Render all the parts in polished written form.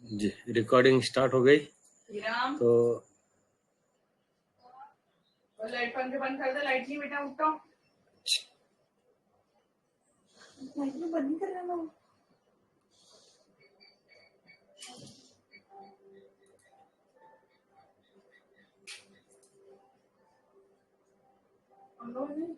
जी recording start हो गई। तो लाइट पंखे बंद कर दे। लाइट नहीं बेटा, उठो। लाइट में बंद नहीं कर रहा ना। हम लोग नहीं।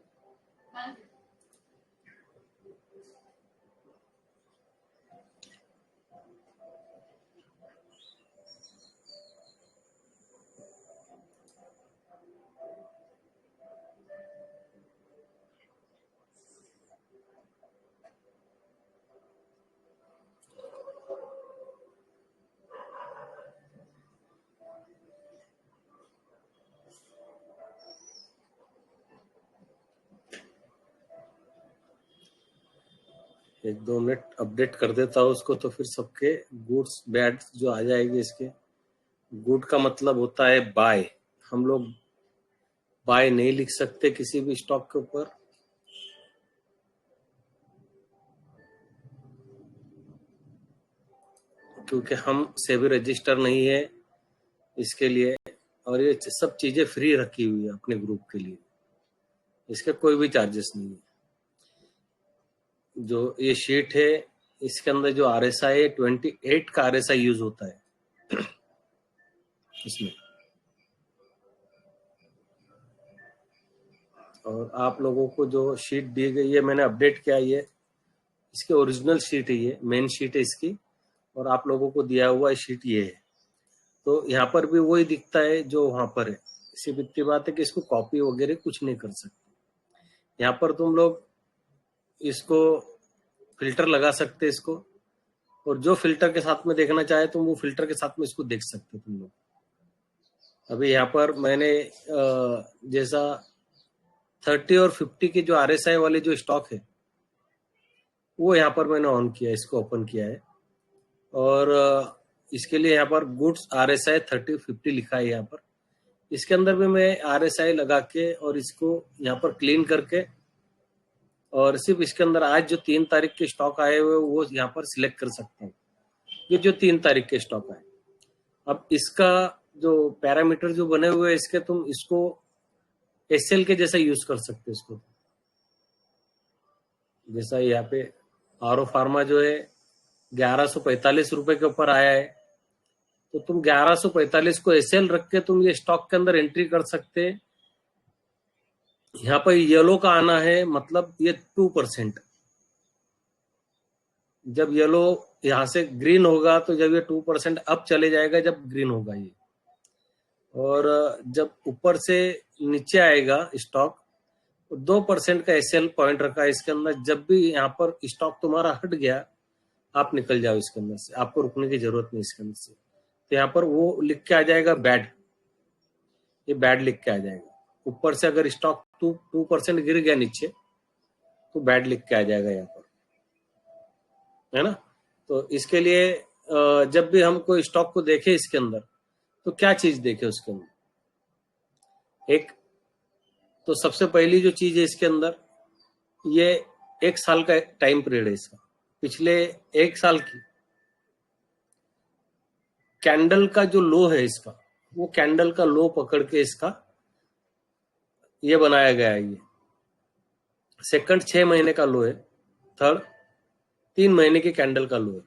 एक दो मिनट अपडेट कर देता हूँ उसको, तो फिर सबके गुड्स बैड जो आ जाएगी। इसके गुड का मतलब होता है बाय। हम लोग बाय नहीं लिख सकते किसी भी स्टॉक के ऊपर, क्योंकि हम सेबी रजिस्टर नहीं है इसके लिए, और ये सब चीजें फ्री रखी हुई है अपने ग्रुप के लिए। इसके कोई भी चार्जेस नहीं है। जो ये शीट है इसके अंदर जो RSI 28 का RSI यूज होता है इसमें। और आप लोगों को जो शीट दी गई है मैंने अपडेट किया। ये इसकी ओरिजिनल शीट है, ये मेन शीट है इसकी, और आप लोगों को दिया हुआ शीट ये है। तो यहाँ पर भी वही दिखता है जो वहां पर है। सिर्फ इतनी बात है कि इसको कॉपी वगैरह कुछ नहीं कर सकते। यहाँ पर तुम लोग इसको फिल्टर लगा सकते इसको, और जो फिल्टर के साथ में देखना चाहे तुम वो फिल्टर के साथ में इसको देख सकते तुम लोग। अभी यहाँ पर मैंने जैसा 30 और 50 के जो RSI वाले जो स्टॉक है वो यहाँ पर मैंने ऑन किया, इसको ओपन किया है। और इसके लिए यहाँ पर गुड्स RSI 30-50 लिखा है यहाँ पर। इसके अंदर भी मैं RSI लगा के और इसको यहाँ पर क्लीन करके, और सिर्फ इसके अंदर आज जो 3 तारीख के स्टॉक आए हुए वो यहाँ पर सिलेक्ट कर सकता हूँ। ये जो 3 तारीख के स्टॉक आए, अब इसका जो पैरामीटर जो बने हुए इसके, तुम इसको SL के जैसा यूज कर सकते हो इसको। जैसा यहाँ पे आरो फार्मा जो है 1145 रुपए के ऊपर आया है, तो तुम 1145 को SL रख के तुम ये स्टॉक के अंदर एंट्री कर सकते। यहाँ पर येलो का आना है, मतलब ये 2%। जब येलो यहाँ से ग्रीन होगा तो जब ये 2% अप चले जाएगा जब ग्रीन होगा ये, और जब ऊपर से नीचे आएगा स्टॉक 2% का SL पॉइंट रखा है इसके अंदर। जब भी यहाँ पर स्टॉक तुम्हारा हट गया आप निकल जाओ इसके अंदर से, आपको रुकने की जरूरत नहीं इसके अंदर से। तो यहाँ पर वो लिख के आ जाएगा बैड, ये बैड लिख के आ जाएगा। ऊपर से अगर स्टॉक 2% गिर गया नीचे तो बैड लिख के आ जाएगा यहाँ पर, है ना। तो इसके लिए जब भी हम कोई स्टॉक को देखें इसके अंदर तो क्या चीज देखे उसके अंदर, एक तो सबसे पहली जो चीज है इसके अंदर, ये 1 साल का टाइम पीरियड है इसका। पिछले 1 साल की कैंडल का जो लो है इसका, वो कैंडल का लो पकड़ के इसका ये बनाया गया है। ये सेकंड 6 महीने का लो है, थर्ड 3 महीने की कैंडल का लो है।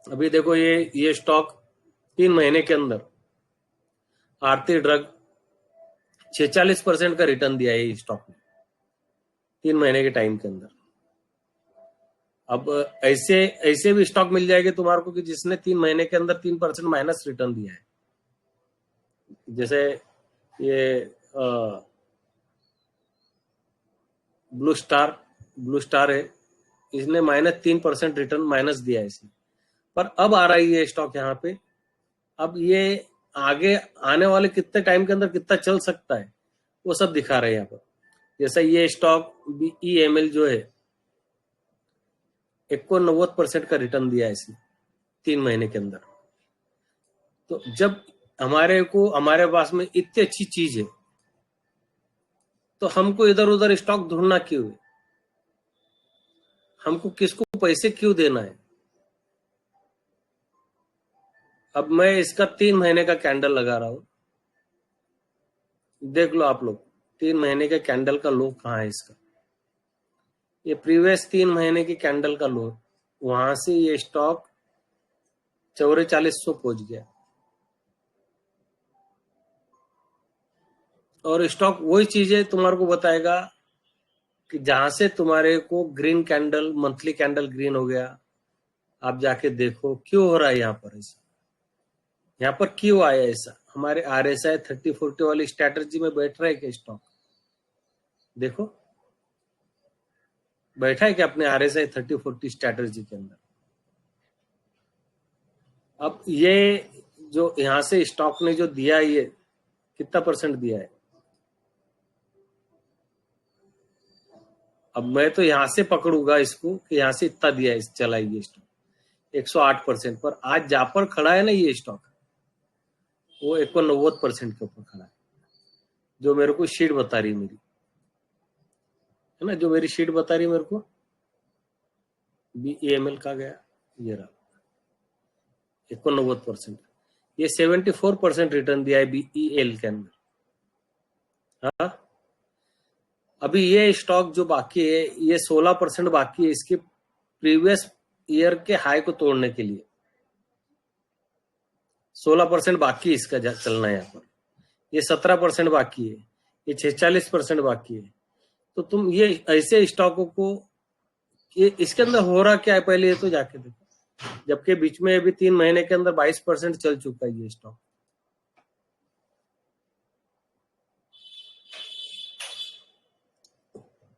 अभी देखो ये स्टॉक 3 महीने के अंदर आरती ड्रग 46% का रिटर्न दिया है स्टॉक ने 3 महीने के टाइम के अंदर। अब ऐसे भी स्टॉक मिल जाएंगे तुम्हारे को कि जिसने 3 महीने के अंदर 3% माइनस रिटर्न दिया है। जैसे ये ब्लू स्टार है, इसने -3% रिटर्न माइनस दिया है इसने, पर अब आ रही है स्टॉक यहाँ पे। अब ये आगे आने वाले कितने टाइम के अंदर कितना चल सकता है वो सब दिखा रहे हैं यहाँ पर। जैसा ये स्टॉक BEML जो है 91% का रिटर्न दिया है इसने 3 महीने के अंदर। तो जब हमारे पास में इतनी अच्छी चीज है तो हमको इधर उधर स्टॉक ढूंढना क्यों है, हमको किसको पैसे क्यों देना है। अब मैं इसका 3 महीने का कैंडल लगा रहा हूं, देख लो आप लोग 3 महीने के कैंडल का लो कहाँ है इसका। ये प्रीवियस 3 महीने की कैंडल का लो, वहां से ये स्टॉक 4400 पहुंच गया। और स्टॉक वही चीजें तुम्हारे को बताएगा कि जहां से तुम्हारे को green candle, monthly candle green हो गया, आप जाके देखो क्यों हो रहा है यहाँ पर ऐसा, यहाँ पर क्यों आया ऐसा। हमारे RSI 30-40 वाली स्ट्रैटेजी में बैठ रहा है क्या स्टॉक? देखो बैठा है क्या अपने RSI 30-40 स्ट्रैटेजी के अंदर? अब ये जो यहां से स्टॉक ने जो दिया, ये कितना % दिया है? अब मैं तो यहां से पकड़ूंगा इसको कि यहां से इतना दिया है, चला ये स्टॉक 108%। पर आज जहां पर खड़ा है ना ये स्टॉक, वो 89% के ऊपर खड़ा है, जो मेरे को शीट बता रही मेरी, है ना, जो मेरी शीट बता रही मेरे को। BEML का गया, ये रहा 89%। ये 74% रिटर्न दिया है BEL के अंदर। हाँ, अभी ये स्टॉक जो बाकी है, ये 16% बाकी है इसके प्रीवियस ईयर के हाई को तोड़ने के लिए। 16% बाकी है इसका चलना है यहाँ पर। ये 17% बाकी है, ये 46% बाकी है। तो तुम ये ऐसे स्टॉकों को, ये इसके अंदर हो रहा क्या है पहले ये तो जाके देखो। जबकि बीच में अभी 3 महीने के अंदर 22% चल चुका है ये स्टॉक।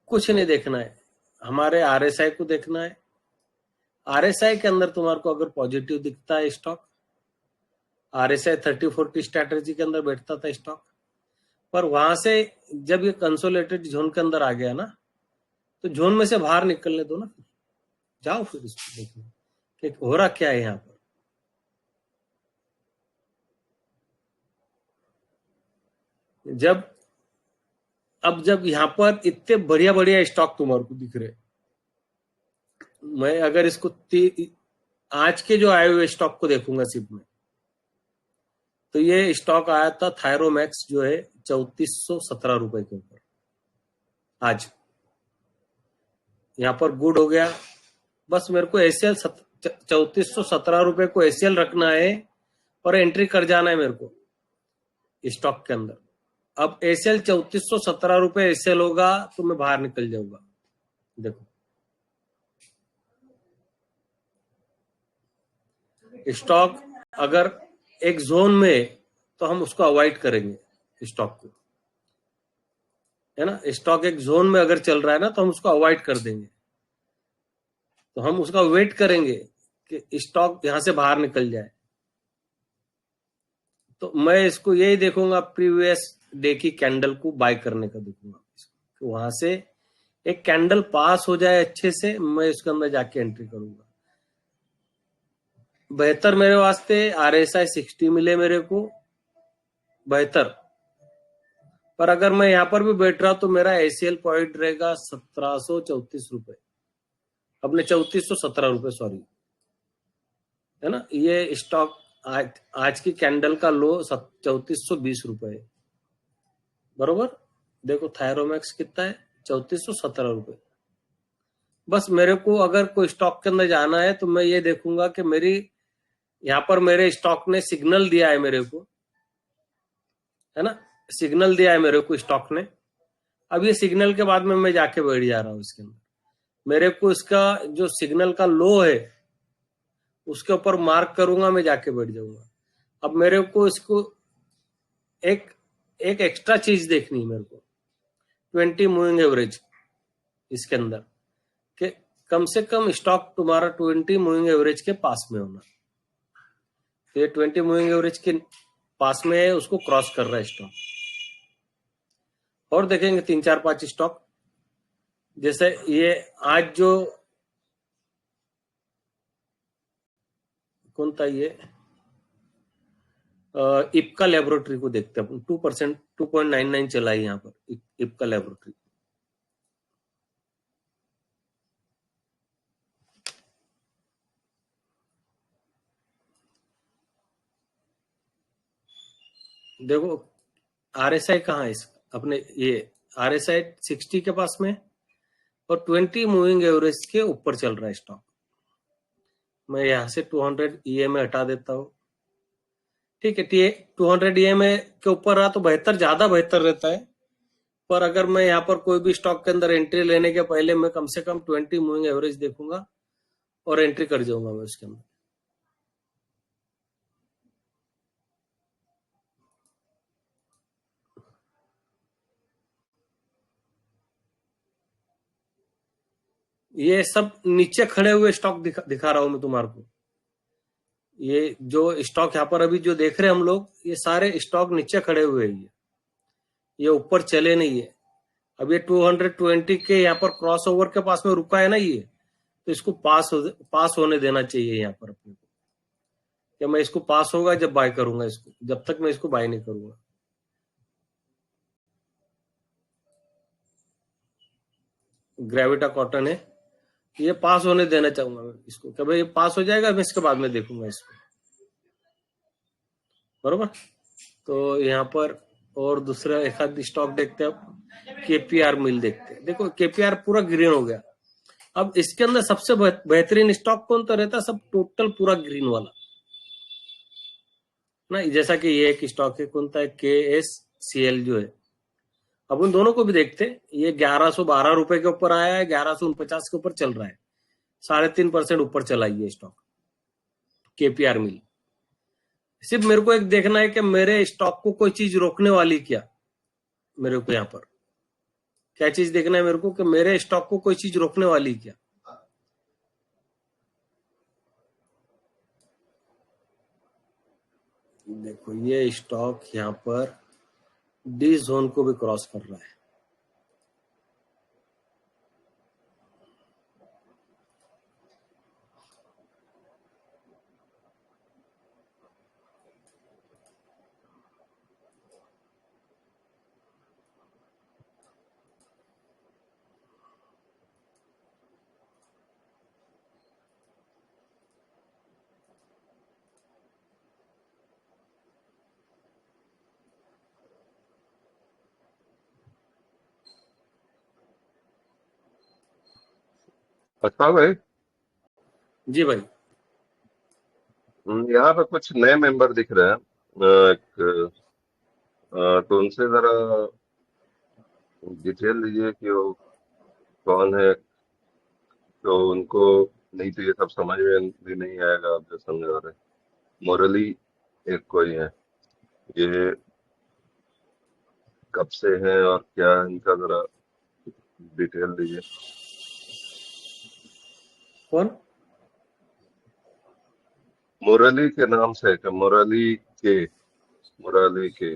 कुछ नहीं देखना है, हमारे RSI को देखना है। RSI के अंदर तुम्हारे को अगर पॉजिटिव दिखता है स्टॉक, RSI 30-40 स्ट्रैटेजी के अंदर बैठता था स्टॉक, पर वहां से जब ये कंसोलिडेटेड जोन के अंदर आ गया ना, तो जोन में से बाहर निकलने दो ना, फिर जाओ फिर इसको देखने कि हो रहा क्या है यहाँ पर। जब यहाँ पर इतने बढ़िया बढ़िया स्टॉक तुम्हारे को दिख रहे, मैं अगर इसको आज के जो आए हुए स्टॉक को देखूंगा सिर्फ में, तो ये स्टॉक आया था थायरोमैक्स, जो है 3417 रुपए के ऊपर। आज यहाँ पर गुड हो गया, बस मेरे को ACL 3417 रुपए को ACL रखना है और एंट्री कर जाना है मेरे को स्टॉक के अंदर। अब ACL 3417 रुपए ACL होगा तो मैं बाहर निकल जाऊंगा। देखो स्टॉक अगर एक जोन में, तो हम उसको अवॉइड करेंगे स्टॉक को, है ना। स्टॉक एक जोन में अगर चल रहा है ना, तो हम उसको अवॉइड कर देंगे, तो हम उसका वेट करेंगे कि स्टॉक यहां से बाहर निकल जाए। तो मैं इसको यही देखूंगा, प्रीवियस डे की कैंडल को बाय करने का देखूंगा, तो वहां से एक कैंडल पास हो जाए अच्छे से, मैं इसके अंदर जाके एंट्री करूंगा। बेहतर मेरे वास्ते RSI 60 मिले मेरे को, बेहतर। पर अगर मैं यहां पर भी बैठ रहा तो मेरा ACL पॉइंट रहेगा 1734 रुपए, अपने 3417 रुपए, सॉरी, है ना। ये स्टॉक आज की कैंडल का लो 3420 रुपए है, बरोबर। देखो थायरोमैक्स कितना है, 3417 रुपए। बस मेरे को अगर कोई स्टॉक के अंदर जाना है तो मैं ये देखूंगा कि मेरी यहाँ पर मेरे स्टॉक ने सिग्नल दिया है मेरे को, है ना, सिग्नल दिया है मेरे को स्टॉक ने। अब ये सिग्नल के बाद में मैं जाके बैठ जा रहा हूँ इसके अंदर। मेरे को इसका जो सिग्नल का लो है उसके ऊपर मार्क करूंगा, मैं जाके बैठ जाऊंगा। अब मेरे को इसको एक एक एक्स्ट्रा चीज देखनी है मेरे को, 20 मूविंग एवरेज इसके अंदर, कि कम से कम स्टॉक तुम्हारा 20 मूविंग एवरेज के पास में होना। तो ये 20 मूविंग एवरेज के पास में है, उसको क्रॉस कर रहा है स्टॉक। और देखेंगे 3-4-5 स्टॉक, जैसे ये आज जो कौन था ये, इप्का लेबोरेटरी को देखते हैं अपन। 2%, 2.99 चला है यहाँ पर इप्का लेबोरेटरी। देखो RSI कहाँ है इसका, अपने ये RSI 60 के पास में और 20 मूविंग एवरेज के ऊपर चल रहा है स्टॉक। मैं यहाँ से 200 EMA हटा देता हूँ, ठीक है। 200 EMA के ऊपर रहा तो बेहतर, ज्यादा बेहतर रहता है। पर अगर मैं यहाँ पर कोई भी स्टॉक के अंदर एंट्री लेने के पहले मैं कम से कम 20 मूविंग एवरेज देखूंगा और एंट्री कर जाऊंगा मैं उसके अंदर। ये सब नीचे खड़े हुए स्टॉक दिखा रहा हूं मैं तुम्हारे को। ये जो स्टॉक यहाँ पर अभी जो देख रहे हैं हम लोग, ये सारे स्टॉक नीचे खड़े हुए हैं, ये ऊपर चले नहीं है। अब ये 220 के यहाँ पर क्रॉस ओवर के पास में रुका है ना ये, तो इसको पास होने देना चाहिए यहाँ पर अपने को। क्या मैं इसको पास होगा जब बाय करूंगा इसको, जब तक मैं इसको बाय नहीं करूंगा। ग्रेविटा कॉटन है, ये पास होने देना चाहूंगा मैं इसको। क्या भाई ये पास हो जाएगा, मैं इसके बाद में देखूंगा इसको, बरोबर। तो यहाँ पर और दूसरा एक आध स्टॉक देखते हैं अब। KPR मिल देखते हैं। देखो KPR पूरा ग्रीन हो गया। अब इसके अंदर सबसे बेहतरीन स्टॉक कौन सा रहता है, सब टोटल पूरा ग्रीन वाला ना। जैसा कि ये एक स्टॉक है, कौन सा है, KSCL जो है। अब उन दोनों को भी देखते हैं। ये 1112 रुपए के ऊपर आया है, 1149 के ऊपर चल रहा है, 3.5% ऊपर चला ये स्टॉक KPR मिल। सिर्फ मेरे को एक देखना है कि मेरे स्टॉक को कोई चीज रोकने वाली क्या। मेरे को यहाँ पर क्या चीज देखना है मेरे को, कि मेरे स्टॉक को कोई चीज रोकने वाली क्या। देखो ये स्टॉक यहाँ पर डी जोन को भी क्रॉस कर रहा है। अच्छा भाई, जी भाई। यहाँ पे कुछ नए मेंबर दिख रहे हैं। तो उनसे जरा डिटेल दीजिए कि वो कौन है। तो उनको नहीं तो ये सब समझ में भी नहीं आएगा आप जो समझा रहे। मुरली एक कोई है, ये कब से हैं और क्या है इनका, जरा डिटेल दीजिए। कौन? मुरली के नाम से है क्या? मुरली के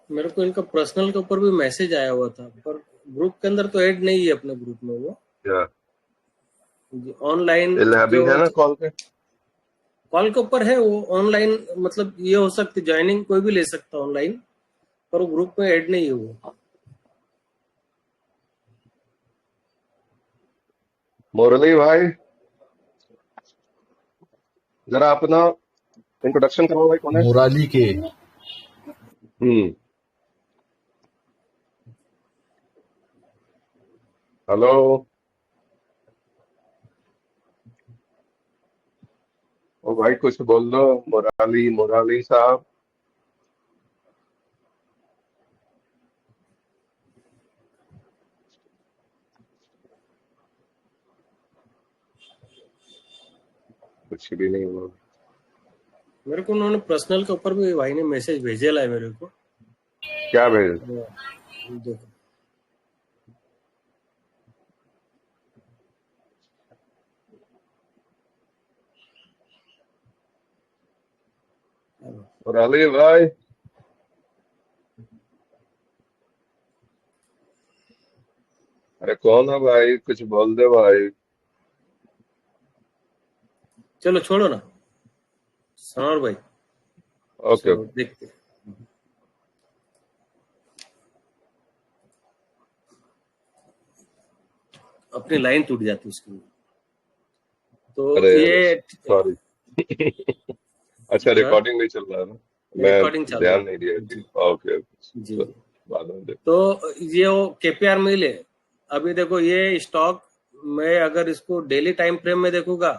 मेरे को इनका पर्सनल के ऊपर भी मैसेज आया हुआ था, पर ग्रुप के अंदर तो ऐड नहीं है अपने ग्रुप में वो। क्या ऑनलाइन इल्हाबी जो है ना कॉल पे? कॉल के ऊपर है वो ऑनलाइन, मतलब ये हो सकती ज्वाइनिंग कोई भी ले सकता है ऑनलाइन, पर वो ग्रुप में ऐड नहीं है वो। मुरली भाई जरा अपना इंट्रोडक्शन करो भाई, कौन है? मुराली के हेलो, ओ भाई कुछ बोल दो। मुराली साहब। कुछ भी नहीं बोल। मेरे को उन्होंने पर्सनल के ऊपर भी भाई ने मैसेज भेजेला है मेरे को। क्या भेज? देखो मुराली भाई अरे कौन है भाई, कुछ बोल दे भाई। चलो छोड़ो ना सनोर भाई, ओके चलो देखते हैं। अपनी लाइन टूट जाती है उसकी, तो अरे ये सॉरी। अच्छा, रिकॉर्डिंग नहीं चल रहा है ना? रिकॉर्डिंग मैं चल रहा ध्यान है नहीं दिया जी कि ओके जी। ओके, बाद में देख। तो ये वो केपीआर मिल है। अभी देखो ये स्टॉक, मैं अगर इसको डेली टाइम फ्रेम में देखूंगा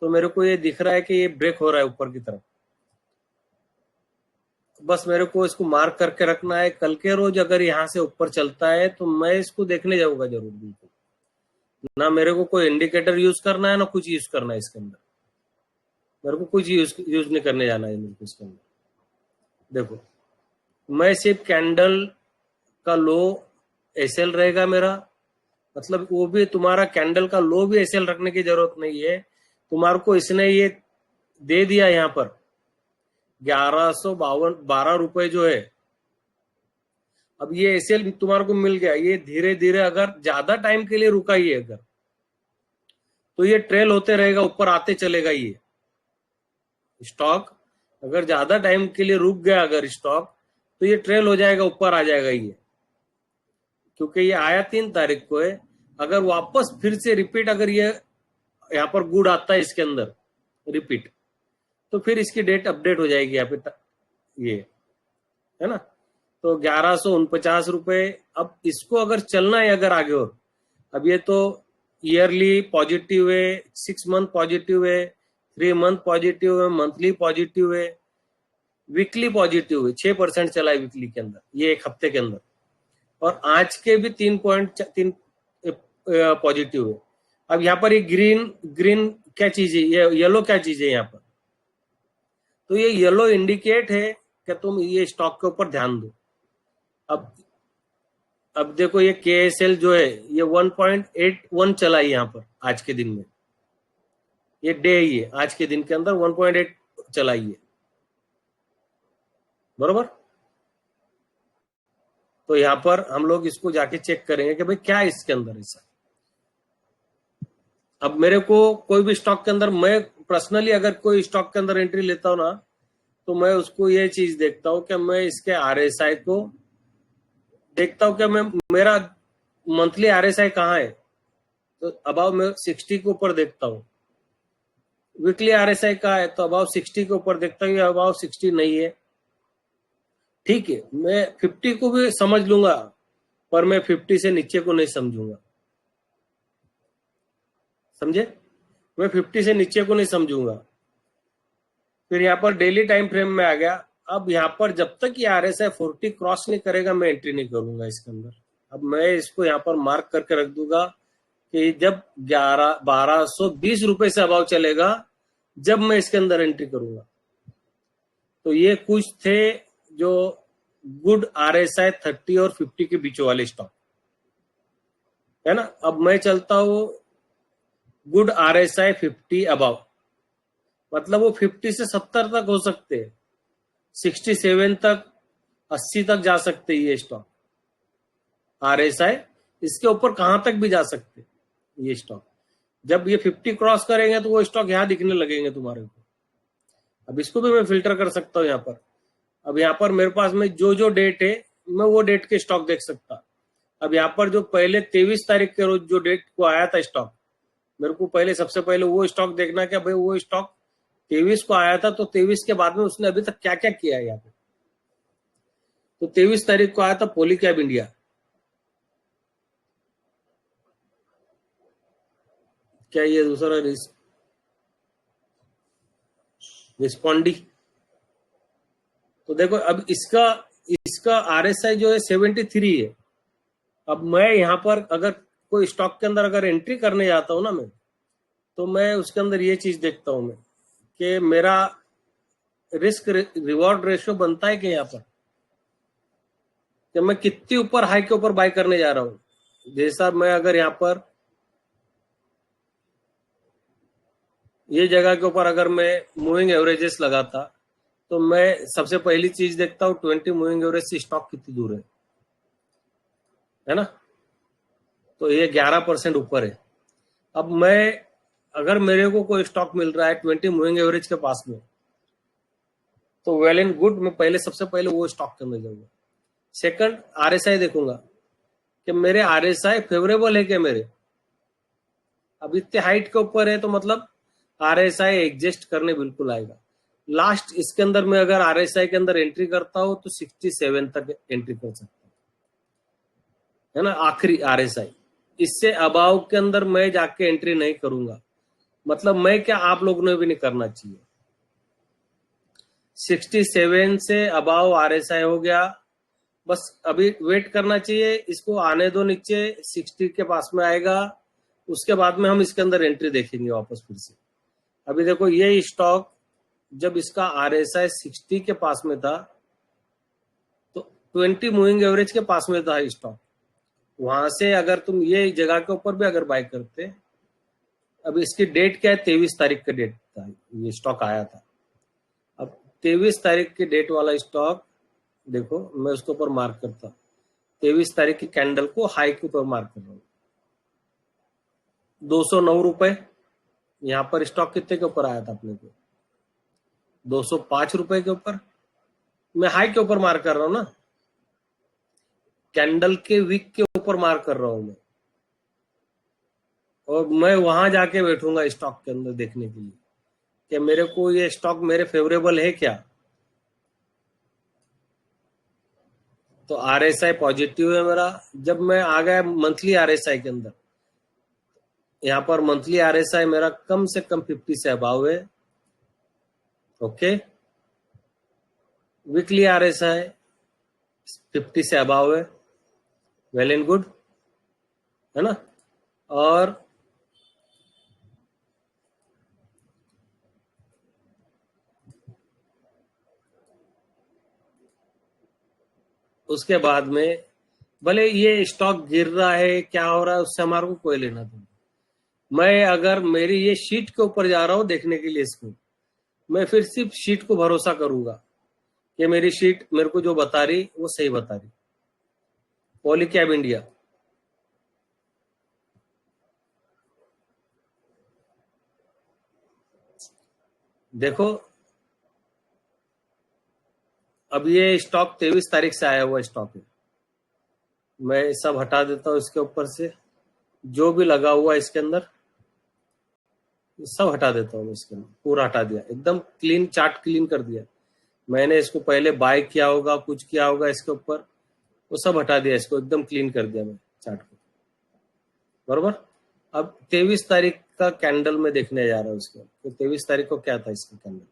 तो मेरे को ये दिख रहा है कि ये ब्रेक हो रहा है ऊपर की तरफ। बस मेरे को इसको मार्क करके रखना है। कल के रोज अगर यहाँ से ऊपर चलता है तो मैं इसको देखने जाऊंगा जरूर। बिल्कुल ना मेरे को कोई इंडिकेटर यूज करना है ना कुछ यूज करना है इसके अंदर। मेरे को कुछ यूज नहीं करने जाना है मेरे को इसके अंदर। देखो मैं सिर्फ कैंडल का लो एसएल रहेगा मेरा, मतलब वो भी तुम्हारा कैंडल का लो भी एसएल रखने की जरूरत नहीं है। तुम्हारे को इसने ये दे दिया यहाँ पर 1152 रुपए जो है। अब ये एसएल तुम्हारे को मिल गया। ये धीरे धीरे अगर ज्यादा टाइम के लिए रुका ही अगर, तो ये ट्रेल होते रहेगा, ऊपर आते चलेगा। ये स्टॉक अगर ज्यादा टाइम के लिए रुक गया अगर स्टॉक, तो ये ट्रेल हो जाएगा, ऊपर आ जाएगा ये। क्योंकि ये आया 3 तारीख को है। अगर वापस फिर से रिपीट अगर ये यहाँ पर गुड आता है इसके अंदर रिपीट, तो फिर इसकी डेट अपडेट हो जाएगी यहाँ पे, ये है ना। तो 1149 रुपए। अब इसको अगर चलना है अगर आगे, और अब ये तो ईयरली पॉजिटिव है, 6 मंथ पॉजिटिव है, 3 मंथ पॉजिटिव है, मंथली पॉजिटिव है, वीकली पॉजिटिव है। 6% चला है वीकली के अंदर, ये एक हफ्ते के अंदर। और आज के भी 3.3 पॉजिटिव है। अब यहाँ पर ये ग्रीन ग्रीन क्या चीज है, ये येलो क्या चीज है यहाँ पर? तो ये येलो इंडिकेट है कि तुम ये स्टॉक के ऊपर ध्यान दो। अब देखो ये KSL जो है ये 1.81 चला है यहाँ पर आज के दिन में। ये डे ही है, आज के दिन के अंदर 1.8 चला ही है, बरोबर। तो यहाँ पर हम लोग इसको जाके चेक करेंगे कि भाई क्या है इसके अंदर ऐसा। अब मेरे को कोई भी स्टॉक के अंदर, मैं पर्सनली अगर कोई स्टॉक के अंदर एंट्री लेता हूँ ना, तो मैं उसको ये चीज देखता हूँ कि मैं इसके RSI को देखता हूँ कि मैं मेरा मंथली RSI कहाँ है। तो अबाव मैं 60 के ऊपर देखता हूँ। वीकली RSI कहाँ है, तो अबाव 60 के ऊपर देखता हूँ। अबाव 60 नहीं है, ठीक है। मैं 50 को भी समझ लूंगा, पर मैं 50 से नीचे को नहीं समझूंगा, समझे। मैं 50 से नीचे को नहीं समझूंगा। फिर यहाँ पर डेली टाइम फ्रेम में आ गया। अब यहाँ पर जब तक ये RSI 40 क्रॉस नहीं करेगा, मैं एंट्री नहीं करूंगा इसके अंदर। अब मैं इसको यहाँ पर मार्क करके रख दूंगा कि जब 1220 रुपए से अभाव चलेगा, जब मैं इसके अंदर एंट्री करूंगा। तो ये कुछ थे जो गुड RSI 30 और 50 के बीच वाले स्टॉक, है ना। अब मैं चलता हूं गुड RSI 50 अबाव, मतलब वो 50 से 70 तक हो सकते हैं, 67 तक, 80 तक जा सकते हैं ये स्टॉक। RSI इसके ऊपर कहां तक भी जा सकते ये स्टॉक। जब ये 50 क्रॉस करेंगे तो वो स्टॉक यहां दिखने लगेंगे तुम्हारे को। अब इसको भी मैं फिल्टर कर सकता हूं यहाँ पर। अब यहाँ पर मेरे पास में जो डेट है, मैं वो डेट के स्टॉक देख सकता। अब यहाँ पर जो पहले 23 तारीख के रोज जो डेट को आया था स्टॉक, मेरे को पहले सबसे पहले वो स्टॉक देखना क्या भाई, वो स्टॉक 23 को आया था, तो 23 के बाद में उसने अभी तक क्या क्या किया है यहाँ पे। तो 23 तारीख को आया था पॉलीकैब इंडिया, क्या ये दूसरा रिस्पॉन्डी। तो देखो अब इसका RSI जो है 73 है। अब मैं यहाँ पर अगर कोई स्टॉक के अंदर अगर एंट्री करने जाता हूं ना मैं, तो मैं उसके अंदर ये चीज देखता हूं मैं कि मेरा रिस्क रिवॉर्ड रेशियो बनता है कि यहाँ पर, कि मैं कितनी ऊपर हाई के ऊपर बाय करने जा रहा हूं। जैसा मैं अगर यहाँ पर ये जगह के ऊपर अगर मैं मूविंग एवरेजेस लगाता, तो मैं सबसे पहली चीज देखता हूँ 20 मूविंग एवरेज से स्टॉक कितनी दूर है ना। तो ये 11% ऊपर है। अब मैं अगर मेरे को कोई स्टॉक मिल रहा है 20 मूविंग एवरेज के पास में, तो वेल एंड गुड, मैं पहले सबसे पहले वो स्टॉक के अंदर जाऊंगा। सेकंड RSI देखूंगा कि मेरे RSI फेवरेबल है क्या मेरे। अब इतने हाइट के ऊपर है तो मतलब RSI एडजस्ट करने बिल्कुल आएगा। लास्ट इसके अंदर मैं अगर RSI के अंदर एंट्री करता हूं तो 67 तक एंट्री कर सकता हूं, है ना, आखिरी RSI। इससे अबाव के अंदर मैं जाके एंट्री नहीं करूंगा, मतलब मैं क्या, आप लोगों ने भी नहीं करना चाहिए। 67 से अबाव RSI हो गया, बस अभी वेट करना चाहिए, इसको आने दो नीचे, 60 के पास में आएगा, उसके बाद में हम इसके अंदर एंट्री देखेंगे वापस फिर से। अभी देखो ये स्टॉक जब इसका RSI 60 के पास में था तो 20 मूविंग एवरेज के पास में था स्टॉक, वहां से अगर तुम ये जगह के ऊपर भी अगर बाय करते, अब इसकी डेट क्या है, 23 तारीख का डेट था ये स्टॉक आया था। अब 23 तारीख की डेट वाला स्टॉक देखो, मैं उसके ऊपर मार्क करता हूं, 23 तारीख की कैंडल को हाई के ऊपर मार्क कर रहा हूं, 209 रुपए। यहां पर स्टॉक कितने के ऊपर आया था अपने को, 205 रुपए के ऊपर। मैं हाई के ऊपर मार्क कर रहा हूं ना, कैंडल के वीक के ऊपर मार्क कर रहा हूं मैं, और मैं वहां जाके बैठूंगा स्टॉक के अंदर देखने के लिए कि मेरे को ये स्टॉक मेरे फेवरेबल है क्या। तो RSI पॉजिटिव है मेरा। जब मैं आ गया मंथली RSI के अंदर, यहां पर मंथली RSI मेरा कम से कम 50 से अबाव है, ओके। वीकली RSI 50 से अबाव है, वेल एंड गुड, है ना। और उसके बाद में भले ये स्टॉक गिर रहा है, क्या हो रहा है, उससे हमारे को कोई लेना देना। मैं अगर मेरी ये शीट के ऊपर जा रहा हूं देखने के लिए इसको, मैं फिर सिर्फ शीट को भरोसा करूंगा कि मेरी शीट मेरे को जो बता रही वो सही बता रही। पॉलीकैब इंडिया, देखो अब ये स्टॉक 23 तारीख से आया हुआ स्टॉक है, मैं सब हटा देता हूं इसके ऊपर से, जो भी लगा हुआ इसके अंदर सब हटा देता हूँ। इसके अंदर पूरा हटा दिया, एकदम क्लीन चार्ट क्लीन कर दिया। मैंने इसको पहले बाय किया होगा, कुछ किया होगा इसके ऊपर, वो सब हटा दिया, इसको एकदम क्लीन कर दिया मैं चार्ट को, बरोबर। अब 23 तारीख का कैंडल में देखने जा रहा हूँ इसको, तो 23 तारीख को क्या था इसका कैंडल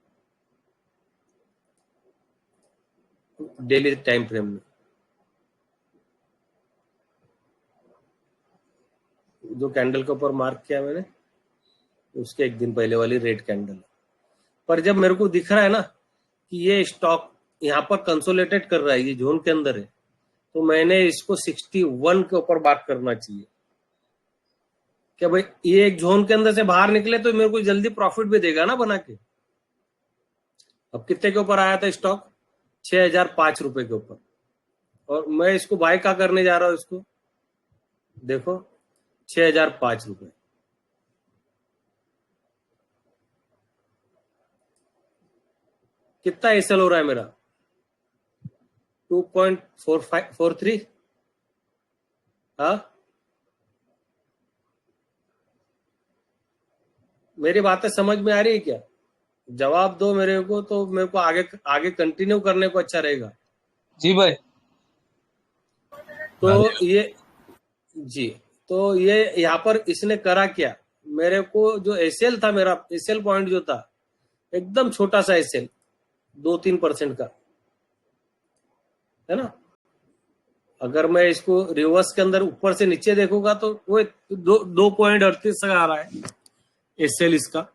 डेली टाइम फ्रेम में, जो कैंडल के ऊपर मार्क किया मैंने उसके एक दिन पहले वाली रेड कैंडल। पर जब मेरे को दिख रहा है ना कि ये स्टॉक यहाँ पर कंसोलिडेट कर रहा है, ये जोन के अंदर है, तो मैंने इसको 61 के ऊपर बात करना चाहिए कि भाई ये एक जोन के अंदर से बाहर निकले तो मेरे को जल्दी प्रॉफिट भी देगा ना बना के। अब कितने के ऊपर आया था स्टॉक, 6005 रुपए के ऊपर, और मैं इसको बाय का करने जा रहा हूं, इसको देखो 6005 रुपए। कितना एसएल हो रहा है मेरा, 2.4543। हाँ, मेरी बातें समझ में आ रही है क्या, जवाब दो मेरे को, तो मेरे को आगे आगे कंटिन्यू करने को अच्छा रहेगा। जी भाई। तो ये जी, तो ये यहाँ पर इसने करा क्या, मेरे को जो एसएल था, मेरा एसएल पॉइंट जो था एकदम छोटा सा एसएल, 2-3% का, है ना। अगर मैं इसको रिवर्स के अंदर ऊपर से नीचे देखूंगा तो वो 2.38 आ रहा है एसएल इसका।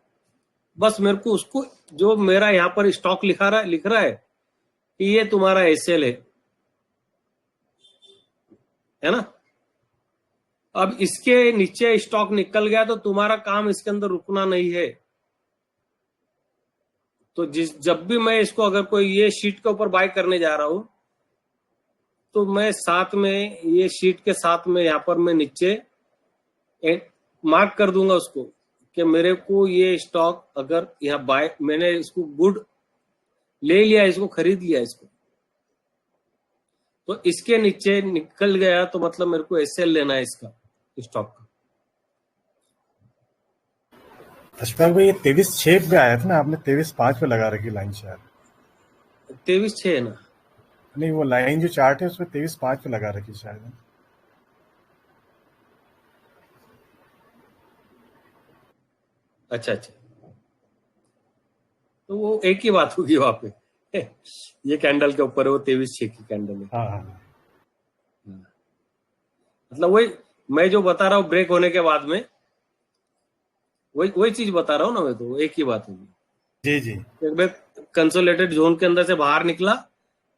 बस मेरे को उसको, जो मेरा यहाँ पर स्टॉक लिख रहा है कि ये तुम्हारा एसएल है ना। अब इसके नीचे स्टॉक निकल गया तो तुम्हारा काम इसके अंदर रुकना नहीं है। तो जब भी मैं इसको अगर कोई ये शीट के ऊपर बाय करने जा रहा हूं तो मैं साथ में ये शीट के साथ में यहाँ पर मैं नीचे मार्क कर दूंगा उसको कि मेरे को ये स्टॉक अगर यहाँ बाय, मैंने इसको गुड ले लिया, इसको खरीद लिया इसको, तो इसके नीचे निकल गया तो मतलब मेरे को एसएल लेना है इसका स्टॉक का। अशफाक भाई, ये 23/6 पे आया था ना, आपने 23/5 पे लगा रखी लाइन शायद। 23/6 है ना? नहीं, वो लाइन जो चार्ट है उसमें 23/5 पे लगा रखी शायद। अच्छा अच्छा, तो वो एक ही बात होगी वहां पे। ये कैंडल के ऊपर है, वो 23/6 की कैंडल है। हाँ हाँ मतलब वही मैं जो बता रहा हूँ ब्रेक होने के बाद में, वही वही चीज बता रहा हूँ ना मैं, तो एक ही बात होगी। जी जी। एक बार कंसोलिडेटेड जोन के अंदर से बाहर निकला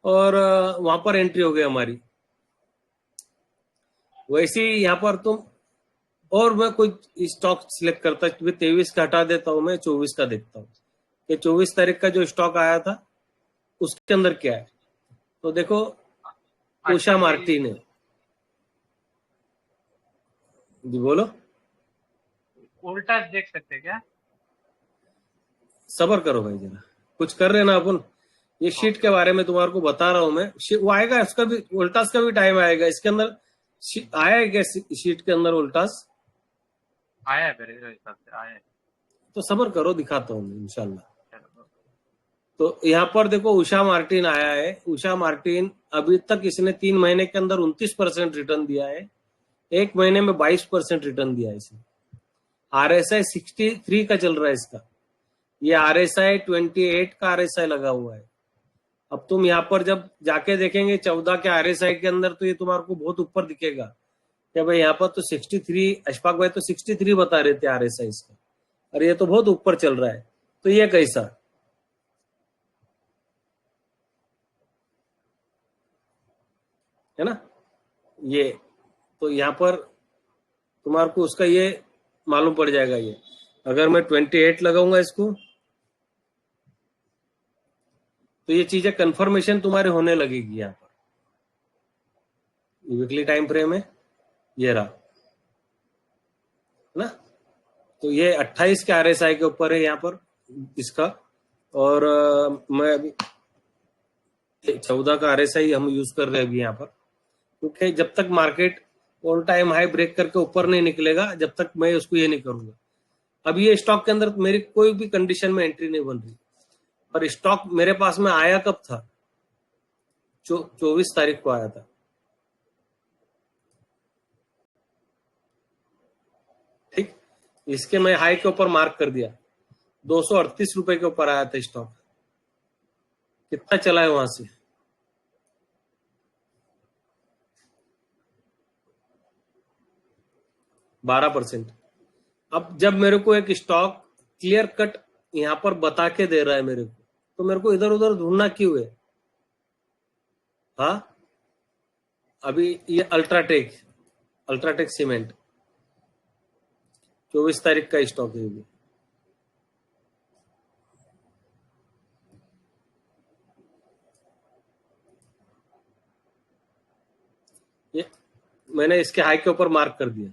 और वहां पर एंट्री हो गई हमारी। वैसे ही यहाँ पर तुम, और मैं कोई स्टॉक सिलेक्ट करता, 23 का हटा देता हूँ, मैं 24 का देखता हूँ कि 24 तारीख का जो स्टॉक आया था उसके अंदर क्या है। तो देखो, उषा अच्छा जी, मार्टिन है जी, बोलो। उल्टा देख सकते हैं क्या? सबर करो भाई जरा, कुछ कर रहे ना अपन। ये शीट के ओके बारे ओके। में तुम्हारे को बता रहा हूँ मैं। वो आएगा, उसका भी उल्टास का भी टाइम आएगा इसके अंदर। आया है क्या शीट के अंदर उल्टास? आया है मेरे हिसाब से आया है। तो सबर करो, दिखाता हूँ मैं इंशाल्लाह। चलो। तो यहाँ पर देखो, उषा मार्टिन आया है। उषा मार्टिन अभी तक इसने 3 महीने के अंदर 29% रिटर्न दिया है, एक महीने में 22% रिटर्न दिया है इसने। RSI 63 का चल रहा है इसका, ये RSI 28 का RSI लगा हुआ है। अब तुम यहाँ पर जब जाके देखेंगे 14 के RSI के अंदर, तो ये तुम्हारे को बहुत ऊपर दिखेगा क्या भाई। यहाँ पर तो 63, अशफाक भाई तो 63 बता रहे थे RSI इसका, और ये तो बहुत ऊपर चल रहा है। तो ये कैसा है ना ये। तो यहाँ पर तुम्हारे को उसका ये मालूम पड़ जाएगा। ये अगर मैं 28 लगाऊंगा इसको, तो ये चीजें कंफर्मेशन तुम्हारे होने लगेगी। यहाँ पर वीकली टाइम फ्रेम है, ये रहा ना। तो ये 28 के RSI के ऊपर है यहाँ पर इसका। और मैं अभी 14 का RSI हम यूज कर रहे हैं अभी यहाँ पर, क्योंकि जब तक market all time high break करके ऊपर नहीं निकलेगा, जब तक मैं उसको ये नहीं करूंगा। अब ये स्टॉक के अंदर मेरी कोई भी कंडीशन में एंट्री नहीं बन रही। और स्टॉक मेरे पास में आया कब था? 24 तारीख को आया था, ठीक। इसके मैं हाई के ऊपर मार्क कर दिया, 238 रुपए के ऊपर आया था स्टॉक। कितना चला है वहां से? 12%। अब जब मेरे को एक स्टॉक क्लियर कट यहां पर बता के दे रहा है मेरे को, तो मेरे को इधर उधर ढूंढना क्यों है? हाँ, अभी ये अल्ट्राटेक सीमेंट 24 तारीख का स्टॉक है। ये मैंने इसके हाई के ऊपर मार्क कर दिया,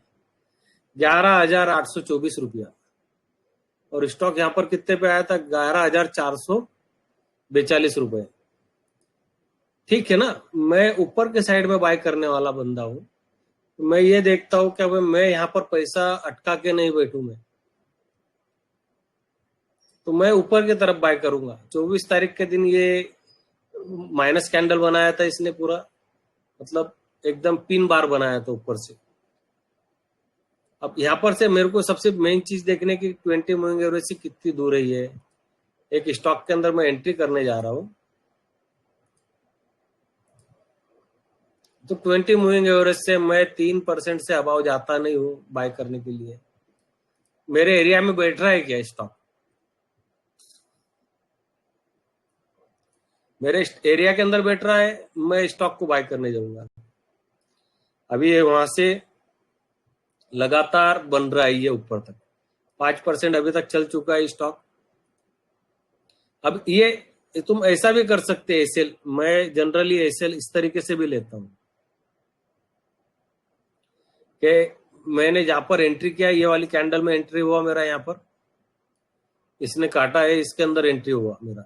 11,824 रुपया। और स्टॉक यहां पर कितने पे आया था? 11,442 रुपए। ठीक है ना। मैं ऊपर के साइड में बाय करने वाला बंदा हूं। मैं ये देखता हूं कि मैं यहाँ पर पैसा अटका के नहीं बैठू मैं, तो मैं ऊपर की तरफ बाय करूंगा। 24 तारीख के दिन ये माइनस कैंडल बनाया था इसने पूरा, मतलब एकदम पिन बार बनाया था ऊपर से। अब यहाँ पर से मेरे को सबसे मेन चीज देखने की 20 मूविंग एवरेज से कितनी दूर है ये। एक स्टॉक के अंदर मैं एंट्री करने जा रहा हूं, तो 20 मूविंग एवरेज से मैं 3% से अबाव जाता नहीं हूं बाय करने के लिए। मेरे एरिया में बैठ रहा है क्या स्टॉक? मेरे एरिया के अंदर बैठ रहा है, मैं स्टॉक को बाय करने जाऊंगा। अभी ये वहां से लगातार बन रहा है ये ऊपर तक, 5% अभी तक चल चुका है स्टॉक। अब ये तुम ऐसा भी कर सकते हैं एसएल, मैं जनरली एसएल इस तरीके से भी लेता हूं कि मैंने जहां पर एंट्री किया, ये वाली कैंडल में एंट्री हुआ मेरा, यहाँ पर इसने काटा है, इसके अंदर एंट्री हुआ मेरा।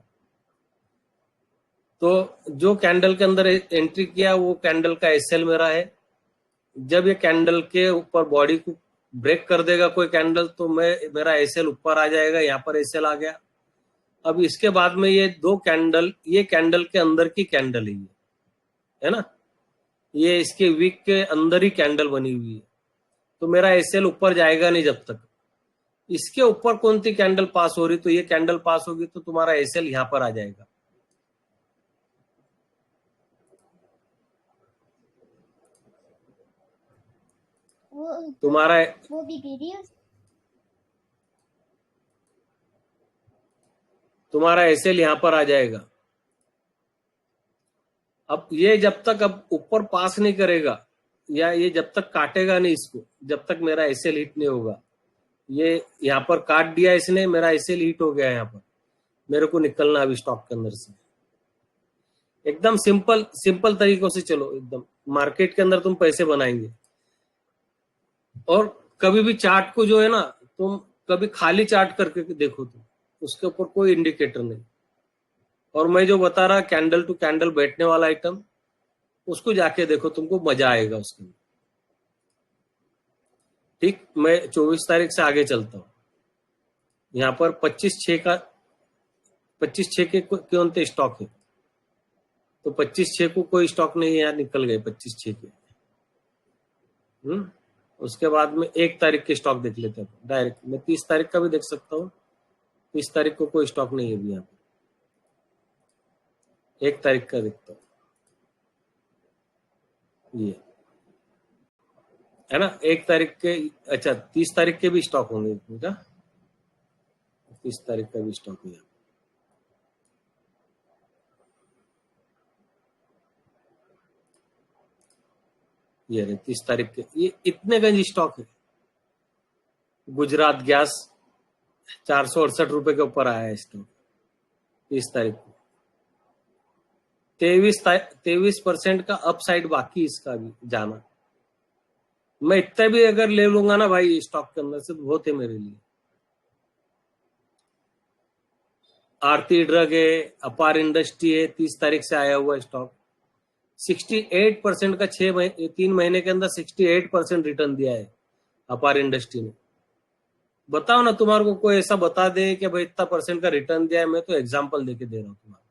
तो जो कैंडल के अंदर एंट्री किया वो कैंडल का एसएल मेरा है। जब ये कैंडल के ऊपर बॉडी को ब्रेक कर देगा कोई कैंडल तो मेरा एसएल ऊपर आ जाएगा, यहाँ पर एसएल आ गया। अब इसके बाद में ये दो कैंडल, ये कैंडल के अंदर की कैंडल है ना, ये इसके वीक के अंदर ही कैंडल बनी हुई है, तो मेरा एसएल ऊपर जाएगा नहीं जब तक इसके ऊपर कौन सी कैंडल पास हो रही, तो ये कैंडल पास होगी तो तुम्हारा एसएल यहां पर आ जाएगा। तुम्हारा वो भी वीडियो तुम्हारा एसएल यहां पर आ जाएगा। अब ये जब तक अब ऊपर पास नहीं करेगा या ये जब तक काटेगा नहीं इसको, जब तक मेरा एसएल हिट नहीं होगा। ये यहाँ पर काट दिया इसने, मेरा एसएल हिट हो गया, यहाँ पर मेरे को निकलना अभी स्टॉक के अंदर से। एकदम सिंपल तरीकों से चलो, एकदम मार्केट के अंदर तुम पैसे बनाएंगे। और कभी भी चार्ट को जो है ना, तुम कभी खाली चार्ट करके देखो, तुम उसके ऊपर कोई इंडिकेटर नहीं। और मैं जो बता रहा कैंडल टू कैंडल बैठने वाला आइटम, उसको जाके देखो, तुमको मजा आएगा उसके अंदर। ठीक, मैं 24 तारीख से आगे चलता हूं। यहाँ पर 25/6 के कौन थे स्टॉक है, तो 25/6 को कोई स्टॉक नहीं है, यहाँ निकल गए 25/6 के। उसके बाद में 1 तारीख के स्टॉक देख लेते हैं डायरेक्ट। मैं 30 तारीख का भी देख सकता हूँ, 30 तारीख को कोई स्टॉक नहीं है अभी यहाँ पे। 1 तारीख का देखता हूँ, ये है ना 1 तारीख के। अच्छा, 30 तारीख के भी स्टॉक होंगे क्या? 30 तारीख का भी स्टॉक है। ये 30 तारीख के, ये इतने गंज स्टॉक है। गुजरात गैस 468 रुपए के ऊपर आया है स्टॉक 30 तारीख को। 23% का अपसाइड बाकी इसका भी जाना। मैं इतना भी अगर ले लूंगा ना भाई स्टॉक के अंदर से, तो बहुत है मेरे लिए। आरती ड्रग है, अपार इंडस्ट्री है, 30 तारीख से आया हुआ स्टॉक। 68% का 3 महीने के अंदर 68% रिटर्न दिया है अपार इंडस्ट्री ने। बताओ ना, तुम्हारे को कोई ऐसा बता दे कि भाई इतना % का रिटर्न दिया है। मैं तो एग्जांपल देके दे रहा हूं तुम्हारा।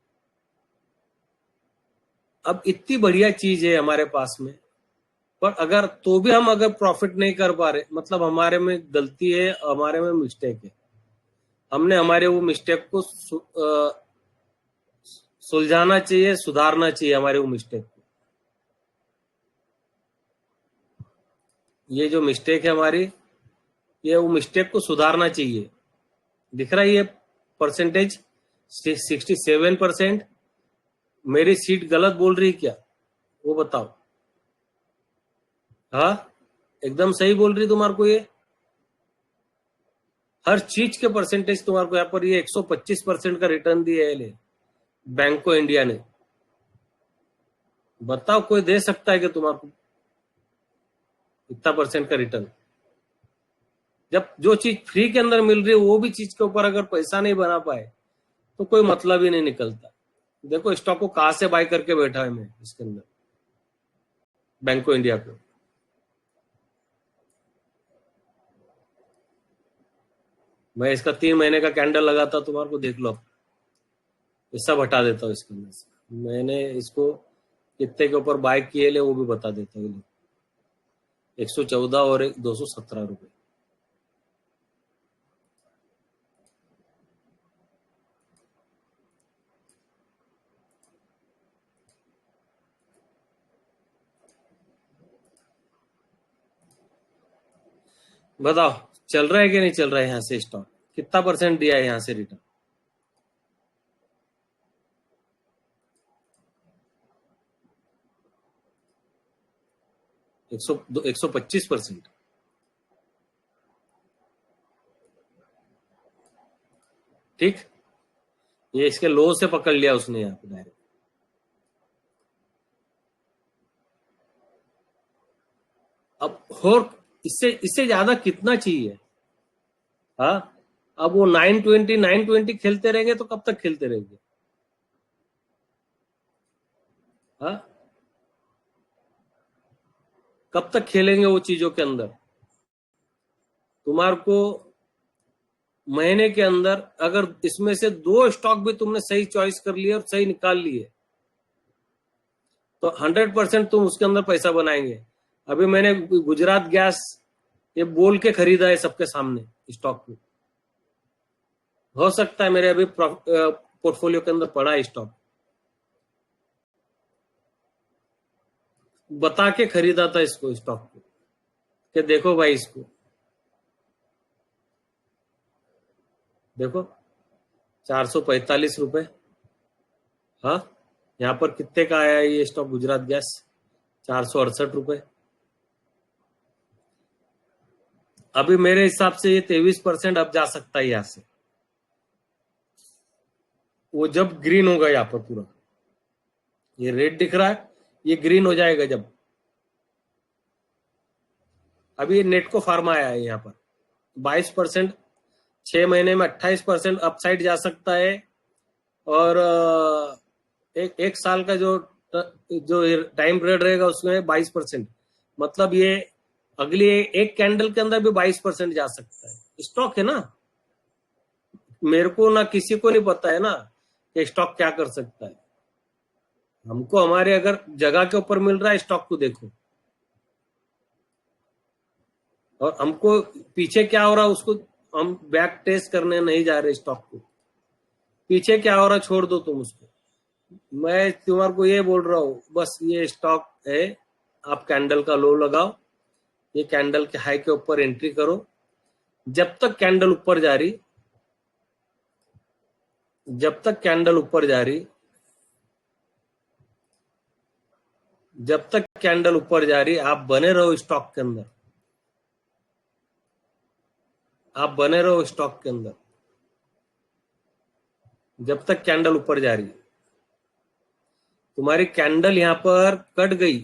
अब इतनी बढ़िया चीज है हमारे पास में, पर अगर तो भी हम अगर प्रॉफिट नहीं कर पा रहे, मतलब हमारे में गलती है, हमारे में मिस्टेक है। हमने हमारे वो मिस्टेक को सुलझाना चाहिए, सुधारना चाहिए हमारे वो मिस्टेक को। ये जो मिस्टेक है हमारी, ये वो मिस्टेक को सुधारना चाहिए। दिख रहा है ये परसेंटेज 67%। मेरी सीट गलत बोल रही क्या, वो बताओ। हाँ, एकदम सही बोल रही तुम्हारे को। ये हर चीज के परसेंटेज तुम्हारे को यहाँ पर ये 125% का रिटर्न दिया है बैंक ऑफ इंडिया ने। बताओ, कोई दे सकता है कि तुम्हारे को इतना % का रिटर्न? जब जो चीज फ्री के अंदर मिल रही है, वो भी चीज के ऊपर अगर पैसा नहीं बना पाए तो कोई मतलब ही नहीं निकलता। देखो स्टॉक को कहां से बाय करके बैठा है मैं इसके अंदर, बैंक ऑफ इंडिया पे। मैं इसका 3 महीने का कैंडल लगाता, तुम्हारे को देख लो, ये सब हटा देता हूँ इसके अंदर से। मैंने इसको कितने के ऊपर बाय किए ले वो भी बता देता हूँ। 114 और 217 रुपए। बताओ चल रहा है कि नहीं चल रहा है यहां से स्टॉक? कितना % दिया है यहां से रिटर्न? एक सौ 25%। ठीक, ये इसके लो से पकड़ लिया उसने यहाँ पे डायरेक्ट। अब और इससे ज्यादा कितना चाहिए? हाँ, अब वो 920 खेलते रहेंगे तो कब तक खेलते रहेंगे? हाँ, कब तक खेलेंगे वो चीजों के अंदर? तुम्हारे को महीने के अंदर अगर इसमें से 2 स्टॉक भी तुमने सही चॉइस कर लिए और सही निकाल लिए तो 100% तुम उसके अंदर पैसा बनाएंगे। अभी मैंने गुजरात गैस ये बोल के खरीदा है सबके सामने स्टॉक को, हो सकता है मेरे अभी पोर्टफोलियो के अंदर पड़ा है स्टॉक, बता के खरीदा था इसको स्टॉक को कि देखो भाई इसको देखो 445 रुपए। हाँ, यहां पर कितने का आया है ये स्टॉक गुजरात गैस? 468 रुपए। अभी मेरे हिसाब से ये 23% अब जा सकता है यहां से, वो जब ग्रीन होगा यहां पर पूरा, ये रेड दिख रहा है, ये ग्रीन हो जाएगा जब। अभी नेटको फार्मा आया है यहाँ पर 22%, 6 महीने में 28% अपसाइड जा सकता है। और एक साल का जो टाइम पीरियड रहेगा उसमें 22%, मतलब ये अगली एक कैंडल के अंदर भी 22% जा सकता है। स्टॉक है ना, मेरे को ना किसी को नहीं पता है ना कि स्टॉक क्या कर सकता है। हमको हमारे अगर जगह के ऊपर मिल रहा है स्टॉक को देखो, और हमको पीछे क्या हो रहा है उसको हम बैक टेस्ट करने नहीं जा रहे। स्टॉक को पीछे क्या हो रहा है छोड़ दो तुम उसको। मैं तुम्हारे को ये बोल रहा हूं, बस ये स्टॉक है, आप कैंडल का लो लगाओ, ये कैंडल के हाई के ऊपर एंट्री करो। जब तक कैंडल ऊपर जा रही, जब तक कैंडल ऊपर जा रही, जब तक कैंडल ऊपर जा रही, आप बने रहो स्टॉक के अंदर, आप बने रहो स्टॉक के अंदर जब तक कैंडल ऊपर जा रही। तुम्हारी कैंडल यहां पर कट गई,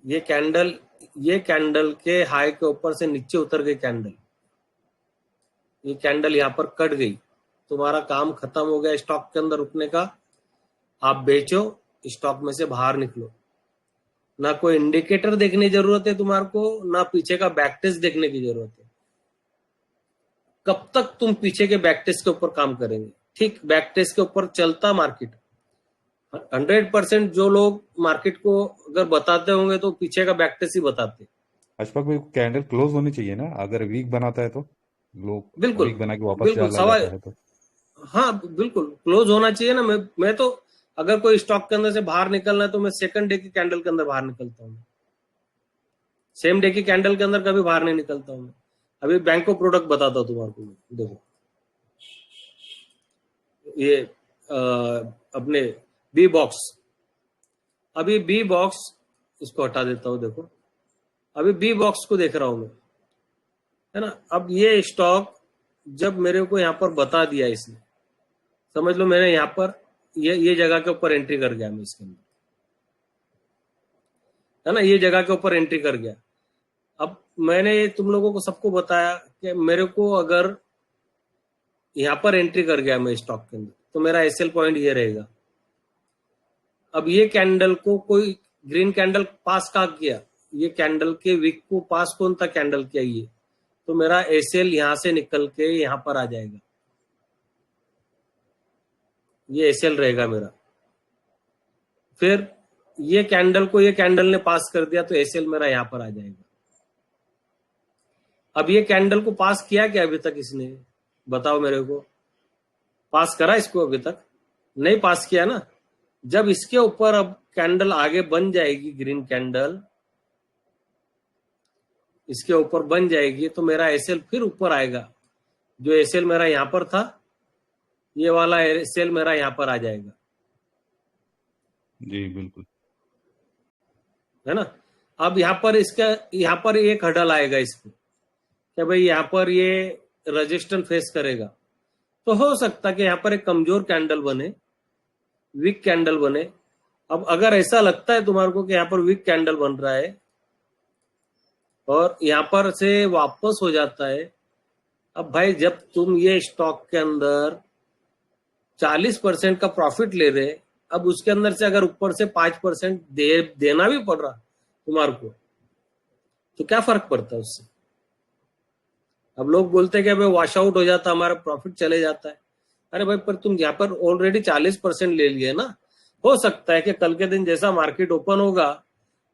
ये कैंडल के हाई के ऊपर से नीचे उतर गई कैंडल, ये कैंडल यहां पर कट गई, तुम्हारा काम खत्म हो गया स्टॉक के अंदर रुकने का। आप बेचो, स्टॉक में से बाहर निकलो। ना कोई इंडिकेटर देखने की जरूरत है तुम्हारे को, ना पीछे का बैक टेस्ट देखने की जरूरत है। कब तक तुम पीछे के बैक टेस्ट के ऊपर काम करेंगे? ठीक बैक टेस्ट के ऊपर चलता मार्केट। 100% जो लोग मार्केट को अगर बताते होंगे तो पीछे का बैक टेस्ट ही बताते। अशफाक भाई, कैंडल क्लोज होनी चाहिए ना, अगर वीक बनाता है तो लोग बिल्कुल वीक बना के वापस बिल्कुल चला सवाल, जाता है तो। हाँ बिल्कुल क्लोज होना चाहिए ना। मैं तो अगर कोई स्टॉक के अंदर से बाहर निकलना है तो मैं सेकंड डे की कैंडल के अंदर बाहर निकलता हूँ, सेम डे की कैंडल के अंदर कभी बाहर नहीं निकलता हूँ। अभी बैंको प्रोडक्ट बताता हूँ तुम्हारे को, देखो ये अपने बी बॉक्स, अभी बी बॉक्स इसको हटा देता हूँ। देखो अभी बी बॉक्स को देख रहा हूं मैं, है ना। अब ये स्टॉक जब मेरे को यहाँ पर बता दिया इसने, समझ लो मैंने यहाँ पर ये जगह के ऊपर एंट्री कर गया मैं इसके अंदर, है ना, ये जगह के ऊपर एंट्री कर गया। अब मैंने तुम लोगों को सबको बताया कि मेरे को अगर यहाँ पर एंट्री कर गया मैं स्टॉक के अंदर तो मेरा एसएल पॉइंट ये रहेगा। अब ये कैंडल को कोई ग्रीन कैंडल पास का किया, ये कैंडल के विक को पास कौन सा कैंडल किया ये, तो मेरा एसएल यहां से निकल के यहां पर आ जाएगा, ये एसएल रहेगा मेरा। फिर ये कैंडल को ये कैंडल ने पास कर दिया तो एसएल मेरा यहां पर आ जाएगा। अब ये कैंडल को पास किया क्या अभी तक इसने, बताओ मेरे को, पास करा इसको? अभी तक नहीं पास किया ना। जब इसके ऊपर अब कैंडल आगे बन जाएगी, ग्रीन कैंडल इसके ऊपर बन जाएगी तो मेरा एसएल फिर ऊपर आएगा। जो एसएल मेरा यहां पर था, ये वाला एसएल मेरा यहां पर आ जाएगा। जी बिल्कुल, है ना। अब यहाँ पर इसका यहाँ पर एक हडल आएगा इसको कि भाई यहाँ पर ये रेजिस्टेंस फेस करेगा, तो हो सकता है कि यहाँ पर एक कमजोर कैंडल बने, वीक कैंडल बने। अब अगर ऐसा लगता है तुम्हारे को कि यहाँ पर वीक कैंडल बन रहा है और यहाँ पर से वापस हो जाता है, अब भाई जब तुम ये स्टॉक के अंदर 40% का प्रॉफिट ले रहे, अब उसके अंदर से अगर ऊपर से 5% देना भी पड़ रहा तुम्हारे को, तो क्या फर्क पड़ता है उससे? अब लोग बोलते हैं कि अबे वॉश आउट हो जाता, हमारा प्रॉफिट चले जाता है। अरे भाई, पर तुम यहाँ पर ऑलरेडी 40% ले लिए ना। हो सकता है कि कल के दिन जैसा मार्केट ओपन होगा,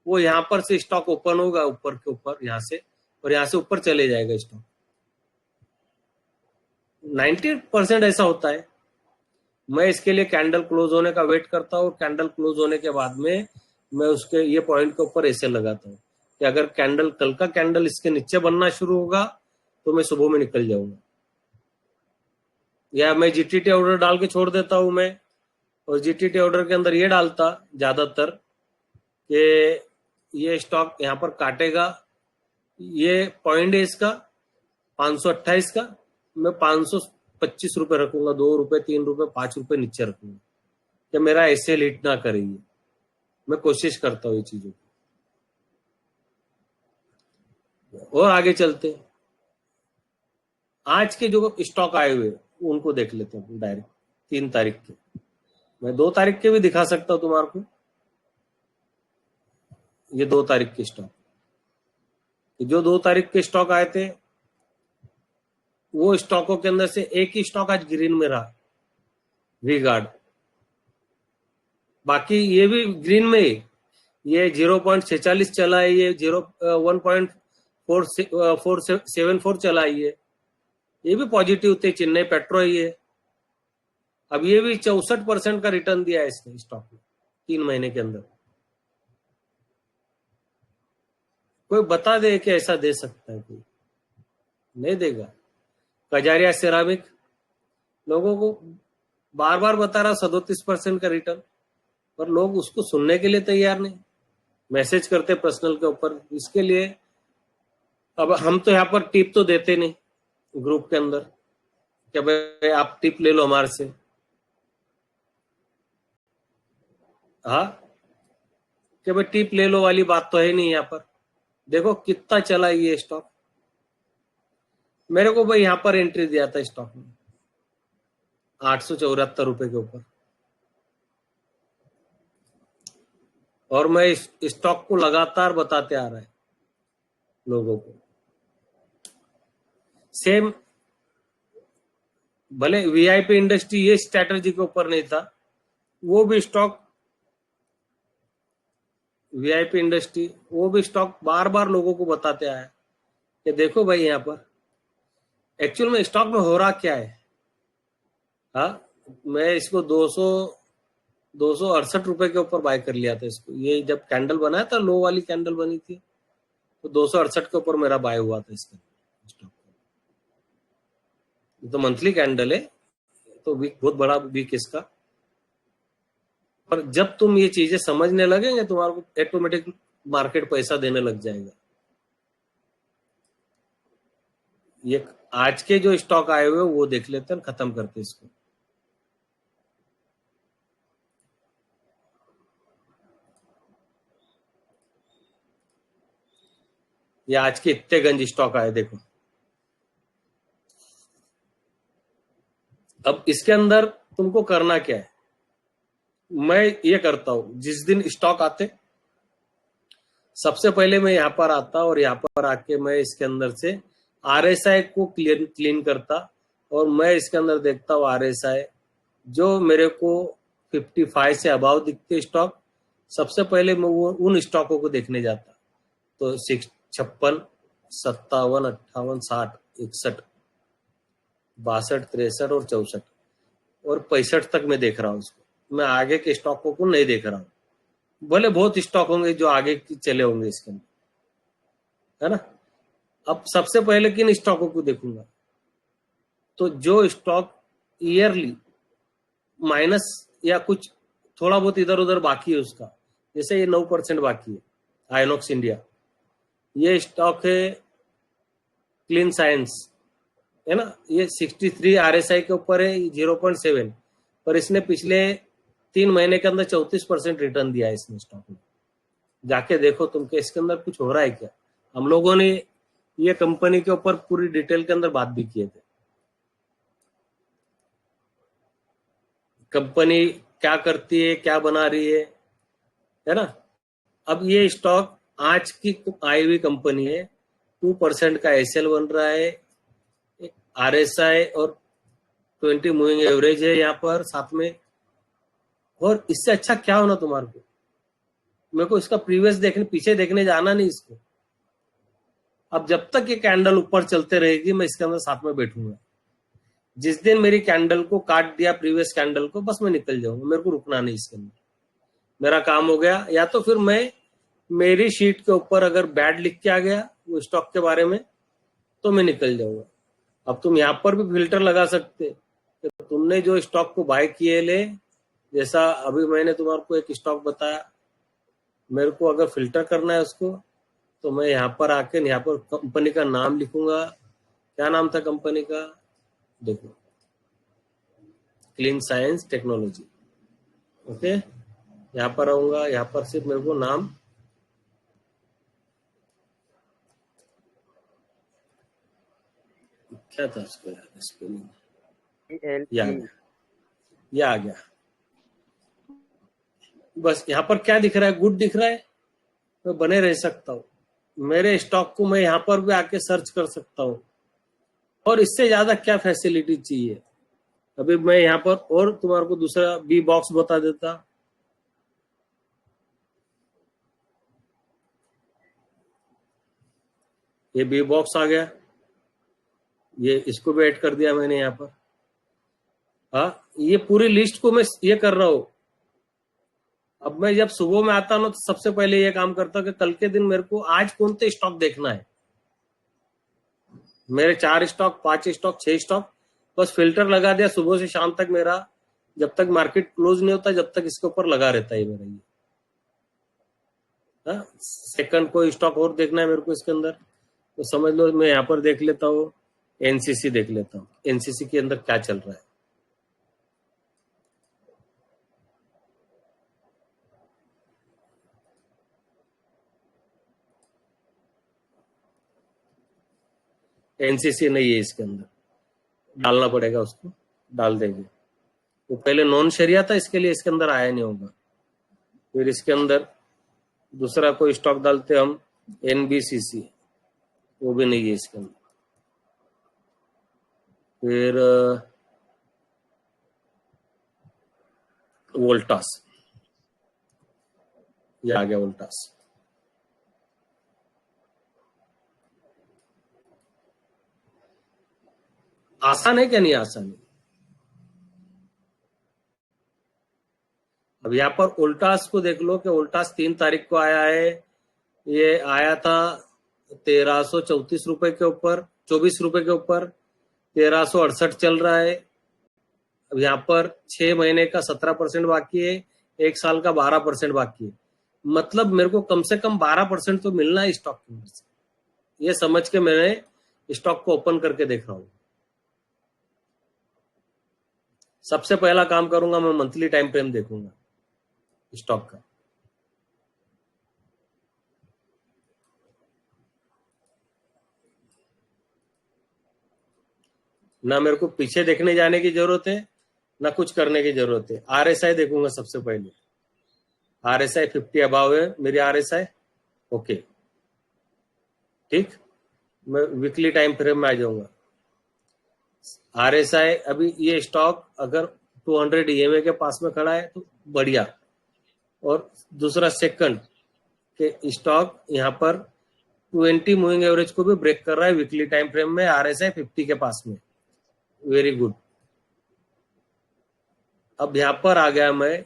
वो यहाँ पर से स्टॉक ओपन होगा ऊपर के ऊपर यहाँ से, और यहाँ से ऊपर चले जाएगा स्टॉक। 90% ऐसा होता है। मैं इसके लिए कैंडल क्लोज होने का वेट करता हूँ, और कैंडल क्लोज होने के बाद में मैं उसके ये पॉइंट के ऊपर ऐसे लगाता हूँ कि अगर कैंडल, कल का कैंडल इसके नीचे बनना शुरू होगा तो मैं सुबह में निकल जाऊंगा, या मैं जीटीटी ऑर्डर डाल के छोड़ देता हूं मैं। और जीटीटी ऑर्डर के अंदर ये डालता ज्यादातर कि ये स्टॉक यहाँ पर काटेगा, ये पॉइंट है इसका 528 का, मैं 525 रुपए रखूंगा, 2 रुपए, 3 रुपए, 5 रुपए नीचे रखूंगा कि मेरा ऐसे हिट ना करेगी। मैं कोशिश करता हूँ ये चीजों की। और आगे चलते हैं, आज के जो स्टॉक आए हुए उनको देख लेते हैं डायरेक्ट। 3 तारीख के, मैं 2 तारीख के भी दिखा सकता हूं तुम्हारे को। ये 2 तारीख के स्टॉक, जो 2 तारीख के स्टॉक आए थे, वो स्टॉकों के अंदर से एक ही स्टॉक आज ग्रीन में रहा, वी गार्ड। बाकी ये भी ग्रीन में ही, ये 0.46 चला है, ये 1.474 चला है, ये भी पॉजिटिव थे। चेन्नई पेट्रो है ये। अब ये भी 64% का रिटर्न दिया है इसने स्टॉक में 3 महीने के अंदर। कोई बता दे कि ऐसा दे सकता है? कोई नहीं देगा। कजारिया सिरामिक, लोगों को बार बार बता रहा 37% का रिटर्न, पर लोग उसको सुनने के लिए तैयार नहीं। मैसेज करते पर्सनल के ऊपर इसके लिए। अब हम तो यहाँ पर टिप तो देते नहीं ग्रुप के अंदर कि भाई आप टिप ले लो हमारे से। हाँ, कि भाई टिप ले लो वाली बात तो है नहीं यहाँ पर। देखो कितना चला ये स्टॉक। मेरे को भाई यहाँ पर एंट्री दिया था स्टॉक में 874 रुपए के ऊपर, और मैं इस स्टॉक को लगातार बताते आ रहा है लोगों को। सेम, भले वीआईपी इंडस्ट्री ये स्ट्रैटेजी के ऊपर नहीं था, वो भी स्टॉक, वीआईपी इंडस्ट्री, वो भी स्टॉक बार बार लोगों को बताते आया कि देखो भाई यहाँ पर एक्चुअल में स्टॉक में हो रहा क्या है। हाँ, मैं इसको 268 रुपए के ऊपर बाय कर लिया था इसको। ये जब कैंडल बनाया था, लो वाली कैंडल बनी थी, तो 268 के ऊपर मेरा बाय हुआ था इसका स्टॉक। तो मंथली कैंडल है, तो वीक बहुत बड़ा वीक इसका। पर जब तुम ये चीजें समझने लगेंगे, तुम्हारे को ऑटोमेटिक मार्केट पैसा देने लग जाएगा। ये आज के जो स्टॉक आए हुए वो देख लेते हैं, खत्म करते इसको। ये आज के इतने गंज स्टॉक आए देखो। अब इसके अंदर तुमको करना क्या है, मैं ये करता हूं, जिस दिन स्टॉक आते सबसे पहले मैं यहां पर आता, और यहां पर आके मैं इसके अंदर से आरएसआई को क्लीन करता, और मैं इसके अंदर देखता हूं आरएसआई जो मेरे को 55 से अबाव दिखते स्टॉक, सबसे पहले मैं वो उन स्टॉकों को देखने जाता। तो 56, 57, 58, 60, 61, 62, 63 और 64 और 65 तक मैं देख रहा हूं उसको। मैं आगे के स्टॉकों को नहीं देख रहा हूं। भले बहुत स्टॉक होंगे जो आगे चले होंगे इसके अंदर, है ना। अब सबसे पहले किन स्टॉकों को देखूंगा, तो जो स्टॉक ईयरली माइनस या कुछ थोड़ा बहुत इधर उधर बाकी है उसका, जैसे ये 9% बाकी है आइनॉक्स इंडिया, ये स्टॉक है क्लीन साइंस, है ना। ये 63 आरएसआई के ऊपर है, 0.7, पर इसने पिछले 3 महीने के अंदर 34% रिटर्न दिया है इसने स्टॉक में। जाके देखो तुम के इसके अंदर कुछ हो रहा है क्या। हम लोगों ने ये कंपनी के ऊपर पूरी डिटेल के अंदर बात भी किए थे, कंपनी क्या करती है, क्या बना रही है ना। अब ये स्टॉक आज की आई हुई कंपनी है, 2% का एसएल बन रहा है, RSI और 20 मूविंग एवरेज है यहाँ पर साथ में। और इससे अच्छा क्या होना तुम्हारे को? मेरे को इसका प्रीवियस देखने, पीछे देखने जाना नहीं इसको। अब जब तक ये कैंडल ऊपर चलते रहेगी मैं इसके अंदर साथ में बैठूंगा। जिस दिन मेरी कैंडल को काट दिया, प्रीवियस कैंडल को, बस मैं निकल जाऊंगा, मेरे को रुकना नहीं इसके अंदर। मेरा काम हो गया। या तो फिर मैं मेरी शीट के ऊपर अगर बैड लिख के आ गया वो स्टॉक के बारे में तो मैं निकल जाऊंगा। अब तुम यहाँ पर भी फिल्टर लगा सकते, तो तुमने जो स्टॉक को बाय किए ले, जैसा अभी मैंने तुम्हारे को एक स्टॉक बताया, मेरे को अगर फिल्टर करना है उसको तो मैं यहाँ पर आके यहाँ पर कंपनी का नाम लिखूंगा। क्या नाम था कंपनी का? देखो, क्लीन साइंस टेक्नोलॉजी। ओके, यहाँ पर आऊंगा, यहाँ पर सिर्फ मेरे को नाम, क्या था उसको यार, स्पेलिंग ये आ गया। बस यहाँ पर क्या दिख रहा है? गुड दिख रहा है। मैं बने रह सकता हूँ। मेरे स्टॉक को मैं यहाँ पर भी आके सर्च कर सकता हूँ। और इससे ज्यादा क्या फैसिलिटी चाहिए? अभी मैं यहाँ पर और तुम्हारे को दूसरा बी बॉक्स बता देता। ये बी बॉक्स आ गया, ये इसको भी ऐड कर दिया मैंने यहाँ पर। हाँ, ये पूरी लिस्ट को मैं ये कर रहा हूँ। अब मैं जब सुबह में आता हूँ तो सबसे पहले ये काम करता हूँ कि कल के दिन मेरे को आज कौन से स्टॉक देखना है। मेरे 4 स्टॉक, 5 स्टॉक, 6 स्टॉक, बस फिल्टर लगा दिया। सुबह से शाम तक मेरा, जब तक मार्केट क्लोज नहीं होता, जब तक इसके ऊपर लगा रहता है मेरा ये। सेकंड कोई स्टॉक और देखना है मेरे को इसके अंदर, तो समझ लो मैं यहाँ पर देख लेता हूँ, एनसीसी देख लेता हूँ। एनसीसी के अंदर क्या चल रहा है? एनसीसी नहीं है इसके अंदर, डालना पड़ेगा उसको, डाल देंगे। वो पहले नॉन शरिया था, इसके लिए इसके अंदर आया नहीं होगा। फिर इसके अंदर दूसरा कोई स्टॉक डालते हम, एनबीसीसी, वो भी नहीं है इसके अंदर। फिर वोल्टास, ये आ गया वोल्टास। आसान है क्या? नहीं आसान है। अब यहाँ पर वोल्टास को देख लो कि वोल्टास 3 तारीख को आया है। ये आया था 1334 रुपए के ऊपर, 24 रुपए के ऊपर, 1368 चल रहा है। अब यहाँ पर 6 महीने का 17% बाकी है, 1 साल का 12% बाकी है। मतलब मेरे को कम से कम 12% तो मिलना है स्टॉक के अंदर से। ये समझ के मैंने स्टॉक को ओपन करके देख रहा हूं। सबसे पहला काम करूंगा, मैं मंथली टाइम फ्रेम देखूंगा स्टॉक का। ना मेरे को पीछे देखने जाने की जरूरत है, ना कुछ करने की जरूरत है। आरएसआई देखूंगा सबसे पहले। आरएसआई 50 अबाव है मेरी आरएसआई। ओके, ठीक, मैं वीकली टाइम फ्रेम में आ जाऊंगा। आरएसआई अभी ये स्टॉक अगर 200 ईएमए के पास में खड़ा है तो बढ़िया। और दूसरा सेकंड के स्टॉक यहाँ पर 20 मूविंग एवरेज को भी ब्रेक कर रहा है वीकली टाइम फ्रेम में, आरएसआई 50 के पास में। Very good. अब यहां पर आ गया मैं,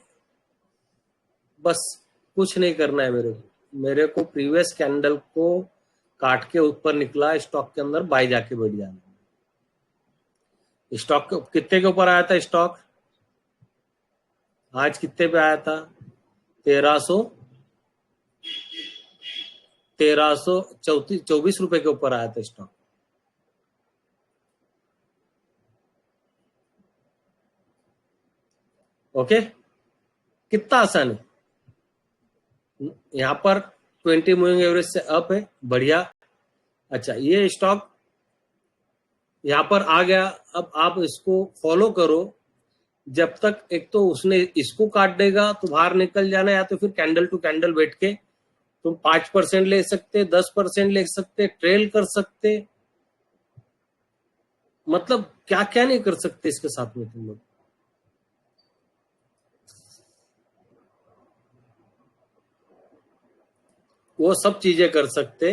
बस कुछ नहीं करना है मेरे को प्रीवियस कैंडल को काट के ऊपर निकला स्टॉक के अंदर बाय जाके बैठ जाना। स्टॉक कितने के ऊपर आया था? स्टॉक आज कितने पे आया था? 1324 रुपए के ऊपर आया था स्टॉक। ओके, कितना आसान है। यहां पर 20 मूविंग एवरेज से अप है, बढ़िया। अच्छा, ये स्टॉक यहां पर आ गया। अब आप इसको फॉलो करो जब तक, एक तो उसने इसको काट देगा तो बाहर निकल जाना, या तो फिर कैंडल टू कैंडल बैठ के तुम 5% ले सकते, 10% ले सकते, ट्रेल कर सकते। मतलब क्या क्या नहीं कर सकते इसके साथ में तुम लोग। वो सब चीजें कर सकते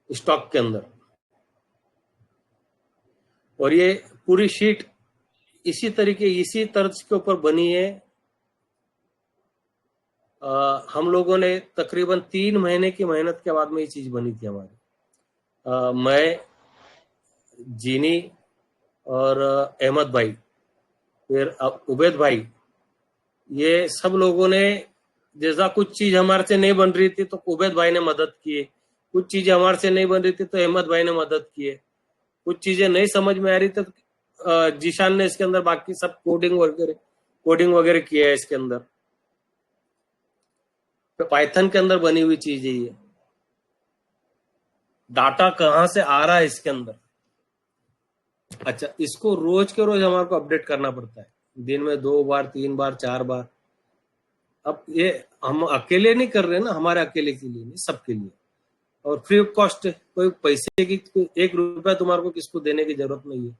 स्टॉक के अंदर। और ये पूरी शीट इसी तर्ज के ऊपर बनी है। हम लोगों ने तकरीबन 3 महीने की मेहनत के बाद में ये चीज बनी थी हमारी। मैं, जीनी और अहमद भाई, फिर उबैद भाई, ये सब लोगों ने, जैसा कुछ चीज हमारे से नहीं बन रही थी तो उबैद भाई ने मदद की, कुछ चीजें हमारे से नहीं बन रही थी तो अहमद भाई ने मदद की, कुछ चीजें नहीं समझ में आ रही थी तो जीशान ने इसके अंदर बाकी सब कोडिंग वगैरह किया है इसके अंदर। तो पाइथन के अंदर बनी हुई चीज है ये। डाटा कहां से आ रहा है इसके अंदर। अच्छा, इसको रोज के रोज हमारे को अपडेट करना पड़ता है, दिन में 2 बार 3 बार 4 बार। अब ये हम अकेले नहीं कर रहे ना, हमारे अकेले के लिए नहीं, सबके लिए। और फ्री ऑफ कॉस्ट है, कोई पैसे की 1 रुपया तुम्हारे को किसको देने की जरूरत नहीं है।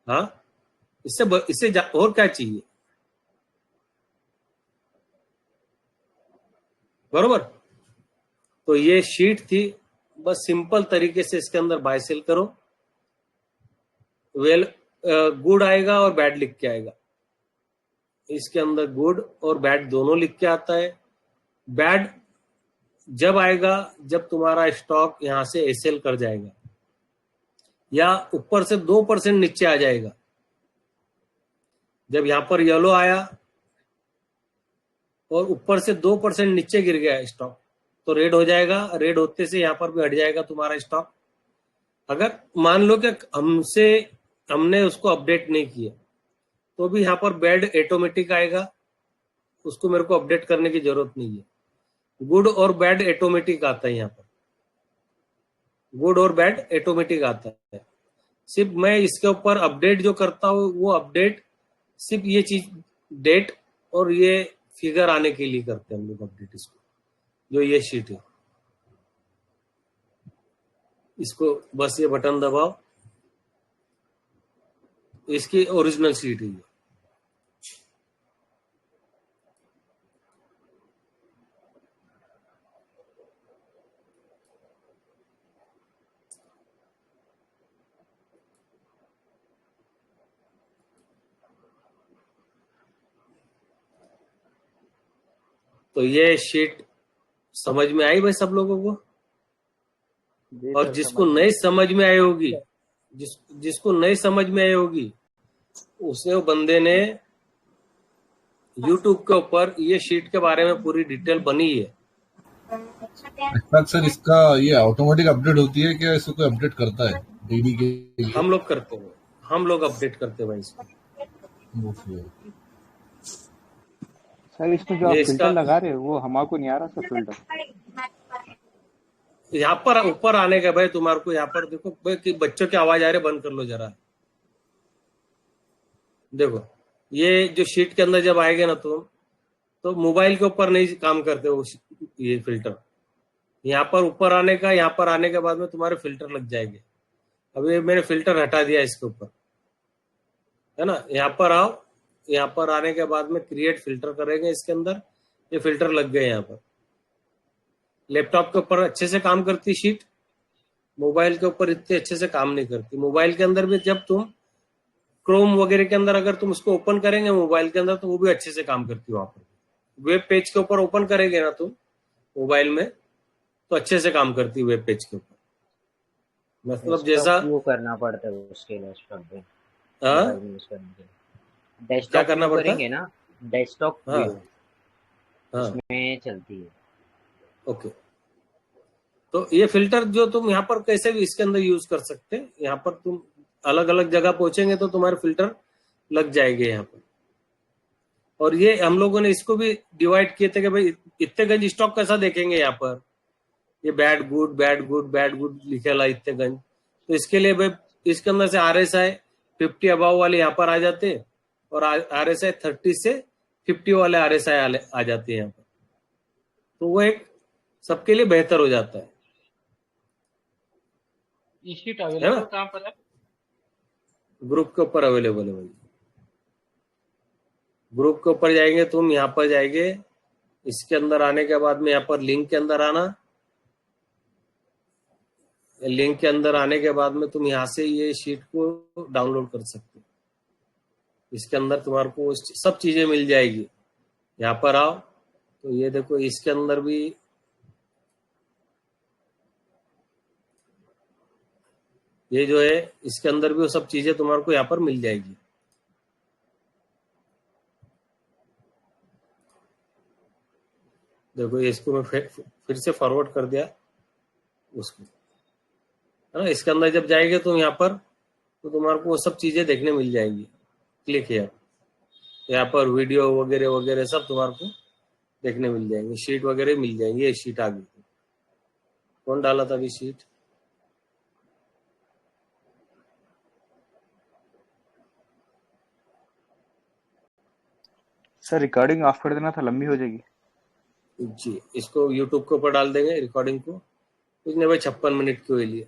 हाँ, इससे और क्या चाहिए, बरोबर। तो ये शीट थी, बस सिंपल तरीके से इसके अंदर बाय सेल करो। गुड आएगा और बैड लिख के आएगा। इसके अंदर गुड और बैड दोनों लिख के आता है। बैड जब आएगा जब तुम्हारा स्टॉक यहां से एसएल कर जाएगा या ऊपर से 2% नीचे आ जाएगा। जब यहां पर येलो आया और ऊपर से 2% नीचे गिर गया स्टॉक तो रेड हो जाएगा। रेड होते से यहां पर भी हट जाएगा तुम्हारा स्टॉक। अगर मान लो कि हमने उसको अपडेट नहीं किया तो भी यहाँ पर बैड ऑटोमेटिक आएगा, उसको मेरे को अपडेट करने की जरूरत नहीं है। गुड और बैड ऑटोमेटिक आता है, यहाँ पर गुड और बैड ऑटोमेटिक आता है। सिर्फ मैं इसके ऊपर अपडेट जो करता हूँ वो अपडेट सिर्फ ये चीज डेट और ये फिगर आने के लिए करते हैं हम लोग अपडेट। इसको जो ये शीट है इसको बस ये बटन दबाओ, इसकी ओरिजिनल शीट है ये। तो ये शीट समझ में आई भाई सब लोगों को। और जिसको नहीं समझ में आई होगी, जिसको नहीं समझ में आई होगी उसे वो बंदे ने YouTube के ऊपर ये शीट के बारे में पूरी डिटेल बनी है। सर इसका ये ऑटोमेटिक अपडेट होती है क्या, इसको कोई अपडेट करता है डेली के लिए? हम लोग करते हैं, हम लोग अपडेट करते हैं भाई इसको। सर इसमें जो आप फिल्टर लगा रहे हो वो हमारे नहीं आ रहा सर फिल्टर। यहाँ पर ऊपर आने का भाई तुम्हारे को, यहाँ पर देखो भाई कि बच्चों की आवाज आ रही, बंद कर लो जरा। देखो ये जो शीट के अंदर जब आएगा ना तुम तो मोबाइल के ऊपर नहीं काम करते वो ये फिल्टर। यहाँ पर ऊपर आने का, यहाँ पर आने के बाद में तुम्हारे फिल्टर लग जाएंगे। अभी मैंने फिल्टर हटा दिया इसके ऊपर, है ना। यहाँ पर आओ, यहाँ पर आने के बाद में क्रिएट फिल्टर करेंगे इसके अंदर, ये फिल्टर लग गए। यहाँ पर लैपटॉप के ऊपर अच्छे से काम करती शीट, मोबाइल के ऊपर इतने अच्छे से काम नहीं करती। मोबाइल के अंदर भी जब तुम क्रोम वगैरह के अंदर अगर तुम उसको ओपन करेंगे मोबाइल के अंदर तो वो भी अच्छे से काम करती है। वहां पर वेब पेज के ऊपर ओपन करेंगे ना तुम मोबाइल में तो अच्छे से काम करती है वेब पेज के ऊपर। मतलब जैसा वो करना पड़ता है उसके लैपटॉप पे, डेस्कटॉप क्या करना पड़ता है ना, डेस्कटॉप उसमें चलती है। ओके, तो ये फिल्टर जो तुम यहाँ पर कैसे भी इसके अंदर यूज कर सकते हैं। यहाँ पर तुम अलग अलग जगह पहुंचेंगे तो तुम्हारे फिल्टर लग जाएंगे यहाँ पर। और ये हम लोगों ने इसको भी डिवाइड किए थे कि भाई इतने गंज स्टॉक कैसा देखेंगे यहाँ पर, ये bad good bad good bad good लिखेला इतने गंज। तो इसके लिए भाई इसके अंदर से RSI 50 अबाव वाले यहाँ पर आ जाते और RSI 30 से 50 वाले RSI आ जाते हैं यहाँ पर। तो वो एक सबके लिए बेहतर हो जाता है। ये शीट है ना, अवेलेबल कहाँ पर है? ग्रुप के ऊपर अवेलेबल है भाई। ग्रुप के ऊपर जाएंगे तुम, यहाँ पर जाएंगे, इसके अंदर आने के बाद में यहाँ पर लिंक के अंदर आना। लिंक के अंदर आने के बाद में तुम यहाँ से ये शीट को डाउनलोड कर सकते हो। इसके अंदर तुम्हारे को सब चीजें मिल जाएगी। यहाँ पर आओ तो ये देखो, इसके अंदर भी ये जो है, इसके अंदर भी वो सब चीजें तुम्हारे को यहाँ पर मिल जाएगी। देखो इसको मैं फिर से फॉरवर्ड कर दिया उसको, है ना। इसके अंदर जब जाएंगे तुम यहाँ पर, तो तुम्हारे को वो सब चीजें देखने मिल जाएंगी। क्लिक है यहाँ पर, वीडियो वगैरह वगैरह सब तुम्हारे को देखने मिल जाएंगे, शीट वगैरह मिल जाएंगे। ये शीट आ गई। कौन डाला था अभी शीट? सर रिकॉर्डिंग ऑफ कर देना था, लंबी हो जाएगी। जी, इसको YouTube के ऊपर डाल देंगे रिकॉर्डिंग को। कुछ नहीं भाई, 56 मिनट के लिए।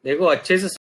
देखो अच्छे से